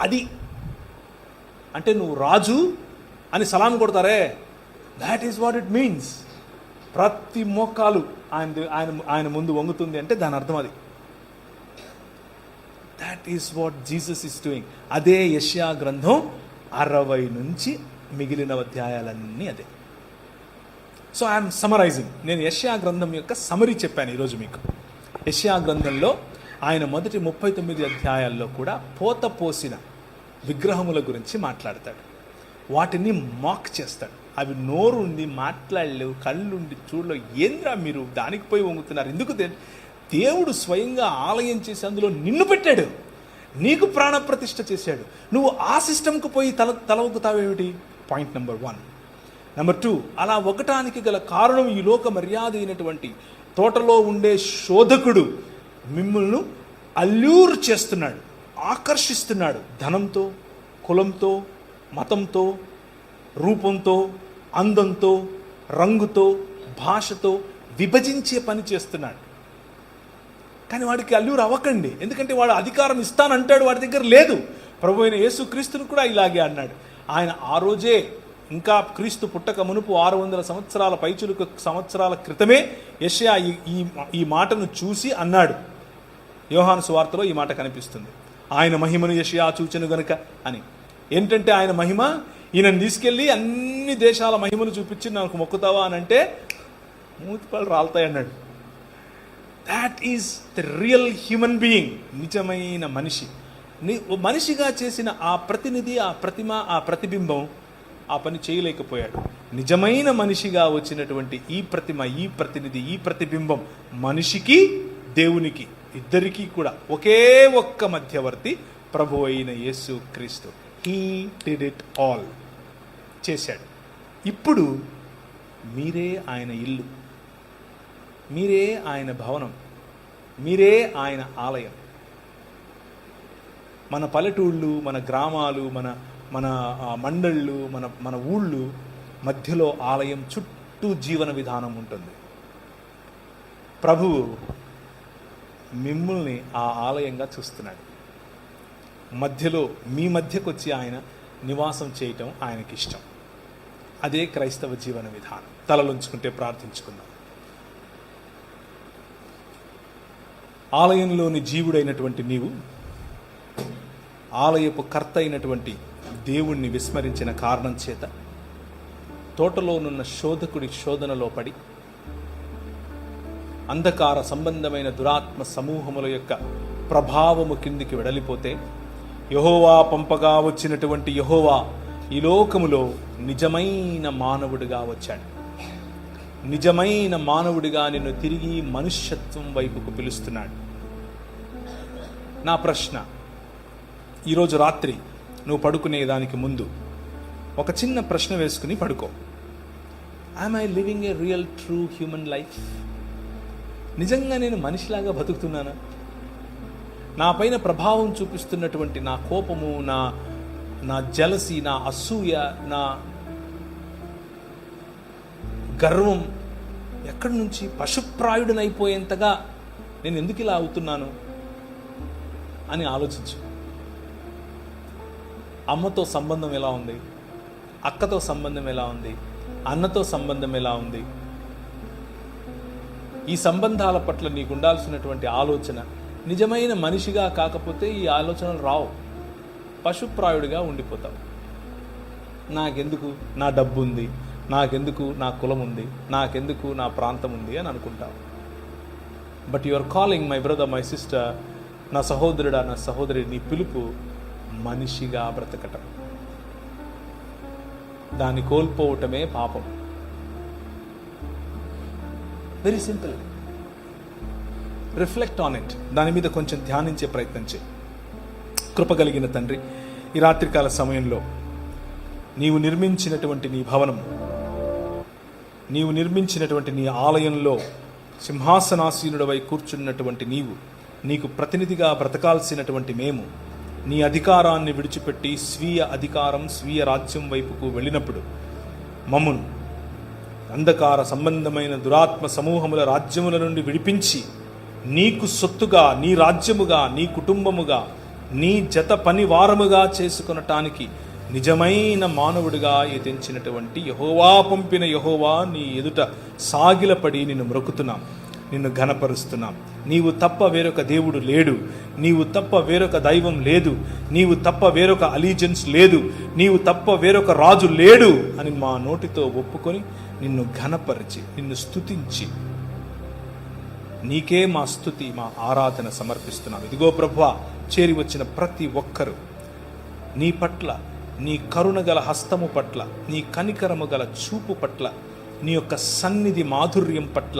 అది అంటే నువ్వు రాజు అని సలాం కొడతారే, that is what it means. ప్రతి మోకాలు ఆయన ముందు వంగుతుంది అంటే దాని అర్థం అది. That is what Jesus is doing. అదే యెషయా గ్రంథం 60 నుంచి మిగిలిన అధ్యాయాలన్నీ అదే. So I'm summarising. నేను యెషయా గ్రంథం యొక్క సమరీ చెప్పాను ఈరోజు మీకు. యెషయా గ్రంథంలో ఆయన మొదటి 39 అధ్యాయాల్లో కూడా పోత పోసిన విగ్రహముల గురించి మాట్లాడతాడు. వాటిని మాక్ చేస్తాడు. అవి నోరుండి మాట్లాడలేవు, కళ్ళుండి చూడలేవు. ఏంద్రా మీరు దానికి పోయి వంగుతున్నారు? ఎందుకు? దేవుడు స్వయంగా ఆలయం చేసి అందులో నిన్ను పెట్టాడు, నీకు ప్రాణప్రతిష్ఠ చేశాడు. నువ్వు ఆ సిస్టమ్కు పోయి తల వంగుతావేమిటి? పాయింట్ నెంబర్ 1, నెంబర్ 2, అలా ఒకటానికి గల కారణం ఈ లోక మర్యాద అయినటువంటి తోటలో ఉండే శోధకుడు మిమ్మల్ని అల్యూర్ చేస్తున్నాడు, ఆకర్షిస్తున్నాడు. ధనంతో, కులంతో, మతంతో, రూపంతో, అందంతో, రంగుతో, భాషతో విభజించే పని చేస్తున్నాడు. కానీ వాడికి అల్యూర్ అవ్వకండి, ఎందుకంటే వాడు అధికారం ఇస్తానంటాడు, వాడి దగ్గర లేదు. ప్రభు అయిన యేసుక్రీస్తును కూడా ఇలాగే అన్నాడు. ఆయన ఆ రోజే, ఇంకా క్రీస్తు పుట్టక మునుపు 600 సంవత్సరాల పైచులుకు సంవత్సరాల క్రితమే యెషయా ఈ మాటను చూసి అన్నాడు. యోహాను సువార్తలో ఈ మాట కనిపిస్తుంది. ఆయన మహిమను యెషయా చూచెను గనుక అని. ఏంటంటే ఆయన మహిమ, ఈయనను తీసుకెళ్ళి అన్ని దేశాల మహిమను చూపించి నాకు మొక్కుతావా అని అంటే మూతిపళ్ళు రాలుతాయి అన్నాడు. That is the real human being. నిజమైన మనిషి, మనిషిగా చేసిన ఆ ప్రతినిధి, ఆ ప్రతిమ, ఆ ప్రతిబింబం ఆ పని చేయలేకపోయాడు. నిజమైన మనిషిగా వచ్చినటువంటి ఈ ప్రతిమ, ఈ ప్రతినిధి, ఈ ప్రతిబింబం మనిషికి దేవునికి ఇద్దరికీ కూడా ఒకే ఒక్క మధ్యవర్తి ప్రభు అయిన యేసు క్రీస్తు. హీ డిడ్ ఇట్ ఆల్, చేశాడు. ఇప్పుడు మీరే ఆయన ఇల్లు, మీరే ఆయన భవనం, మీరే ఆయన ఆలయం. మన పల్లెటూళ్ళు, మన గ్రామాలు, మన మన మండళ్ళు, మన ఊళ్ళు మధ్యలో ఆలయం, చుట్టూ జీవన విధానం ఉంటుంది. ప్రభువు మిమ్మల్ని ఆ ఆలయంగా చూస్తున్నాడు. మధ్యలో మీ మధ్యకు వచ్చి ఆయన నివాసం చేయటం ఆయనకి ఇష్టం. అదే క్రైస్తవ జీవన విధానం. తలలుంచుకుంటే ప్రార్థించుకుందాం. ఆలయంలోని జీవుడైనటువంటి నీవు ఆలయపు కర్త అయినటువంటి దేవుణ్ణి విస్మరించిన కారణం చేత తోటలోనున్న శోధకుడి శోధనలో పడి అంధకార సంబంధమైన దురాత్మ సమూహముల యొక్క ప్రభావము కిందికి వెడలిపోతే, యెహోవా పంపగా వచ్చినటువంటి యెహోవా ఈ లోకములో నిజమైన మానవుడిగా వచ్చాడు. నిజమైన మానవుడిగా నిన్ను తిరిగి మనుష్యత్వం వైపుకు పిలుస్తున్నాడు. నా ప్రశ్న, ఈరోజు రాత్రి నువ్వు పడుకునే దానికి ముందు ఒక చిన్న ప్రశ్న వేసుకుని పడుకో. Am I living a real true human life? నిజంగా నేను మనిషిలాగా బతుకుతున్నానా? నా పైన ప్రభావం చూపిస్తున్నటువంటి నా కోపము, నా జలసి, నా అసూయ, నా గర్వం ఎక్కడి నుంచి పశుప్రాయుడనైపోయేంతగా నేను ఎందుకు ఇలా అవుతున్నాను అని ఆలోచించు. అమ్మతో సంబంధం ఎలా ఉంది? అక్కతో సంబంధం ఎలా ఉంది? అన్నతో సంబంధం ఎలా ఉంది? ఈ సంబంధాల పట్ల నీకు ఉండాల్సినటువంటి ఆలోచన నిజమైన మనిషిగా కాకపోతే ఈ ఆలోచనలు రావు. పశుప్రాయుడిగా ఉండిపోతావు. నాకెందుకు నా డబ్బు ఉంది, నాకెందుకు నా కులం ఉంది, నాకెందుకు నా ప్రాంతం ఉంది అని అనుకుంటావు. But you are calling my brother, my sister, నా సహోదరుడా, నా సహోదరి, నీ పిలుపు మనిషిగా బ్రతకటం. దాన్ని కోల్పోవటమే పాపం. Very simple. Reflect on it. దాని మీద కొంచెం ధ్యానించే ప్రయత్నం చేయి. కృపగలిగిన తండ్రి, ఈ రాత్రికాల సమయంలో నీవు నిర్మించినటువంటి నీ భవనం, నీవు నిర్మించినటువంటి నీ ఆలయంలో సింహాసనాసీనుడవై కూర్చున్నటువంటి నీవు, నీకు ప్రతినిధిగా బ్రతకాల్సినటువంటి మేము నీ అధికారాన్ని విడిచిపెట్టి స్వీయ అధికారం, స్వీయ రాజ్యం వైపుకు వెళ్ళినప్పుడు మమ్మును అంధకార సంబంధమైన దురాత్మ సమూహముల రాజ్యముల నుండి విడిపించి నీకు సొత్తుగా, నీ రాజ్యముగా, నీ కుటుంబముగా, నీ జత పనివారముగా చేసుకొనటానికి నిజమైన మానవుడిగా ఎదించినటువంటి యెహోవా పంపిన యెహోవా నీ ఎదుట సాగిలపడి నిన్ను మ్రొక్కుతున్నాం, నిన్ను ఘనపరుస్తున్నాం. నీవు తప్ప వేరొక దేవుడు లేడు, నీవు తప్ప వేరొక దైవం లేదు, నీవు తప్ప వేరొక అలీజెన్స్ లేదు, నీవు తప్ప వేరొక రాజు లేడు అని మా నోటితో ఒప్పుకొని నిన్ను ఘనపరిచి, నిన్ను స్తుతించి, నీకే మా స్తుతి, మా ఆరాధన సమర్పిస్తున్నాం. ఇదిగో ప్రభువా, చేరి వచ్చిన ప్రతి ఒక్కరూ నీ పట్ల, నీ కరుణగల హస్తము పట్ల, నీ కనికరము గల చూపు పట్ల, నీ యొక్క సన్నిధి మాధుర్యం పట్ల,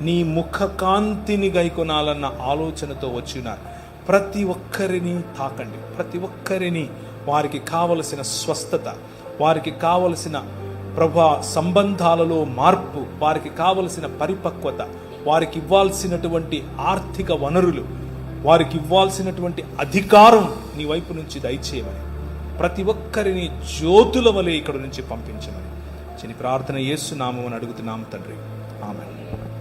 నీ ముఖ కాంతిని గైకొనాలన్న ఆలోచనతో వచ్చినారు. ప్రతి ఒక్కరిని తాకండి. ప్రతి ఒక్కరిని వారికి కావలసిన స్వస్థత, వారికి కావలసిన ప్రభువా సంబంధాలలో మార్పు, వారికి కావలసిన పరిపక్వత, వారికి ఇవ్వాల్సినటువంటి ఆర్థిక వనరులు, వారికి ఇవ్వాల్సినటువంటి అధికారం నీ వైపు నుంచి దయచేయమని, ప్రతి ఒక్కరిని జ్యోతుల వలె ఇక్కడ నుంచి పంపించమని చిన్న ప్రార్థన యేసు నామమున అడుగుతున్నాము తండ్రి. ఆమేన్.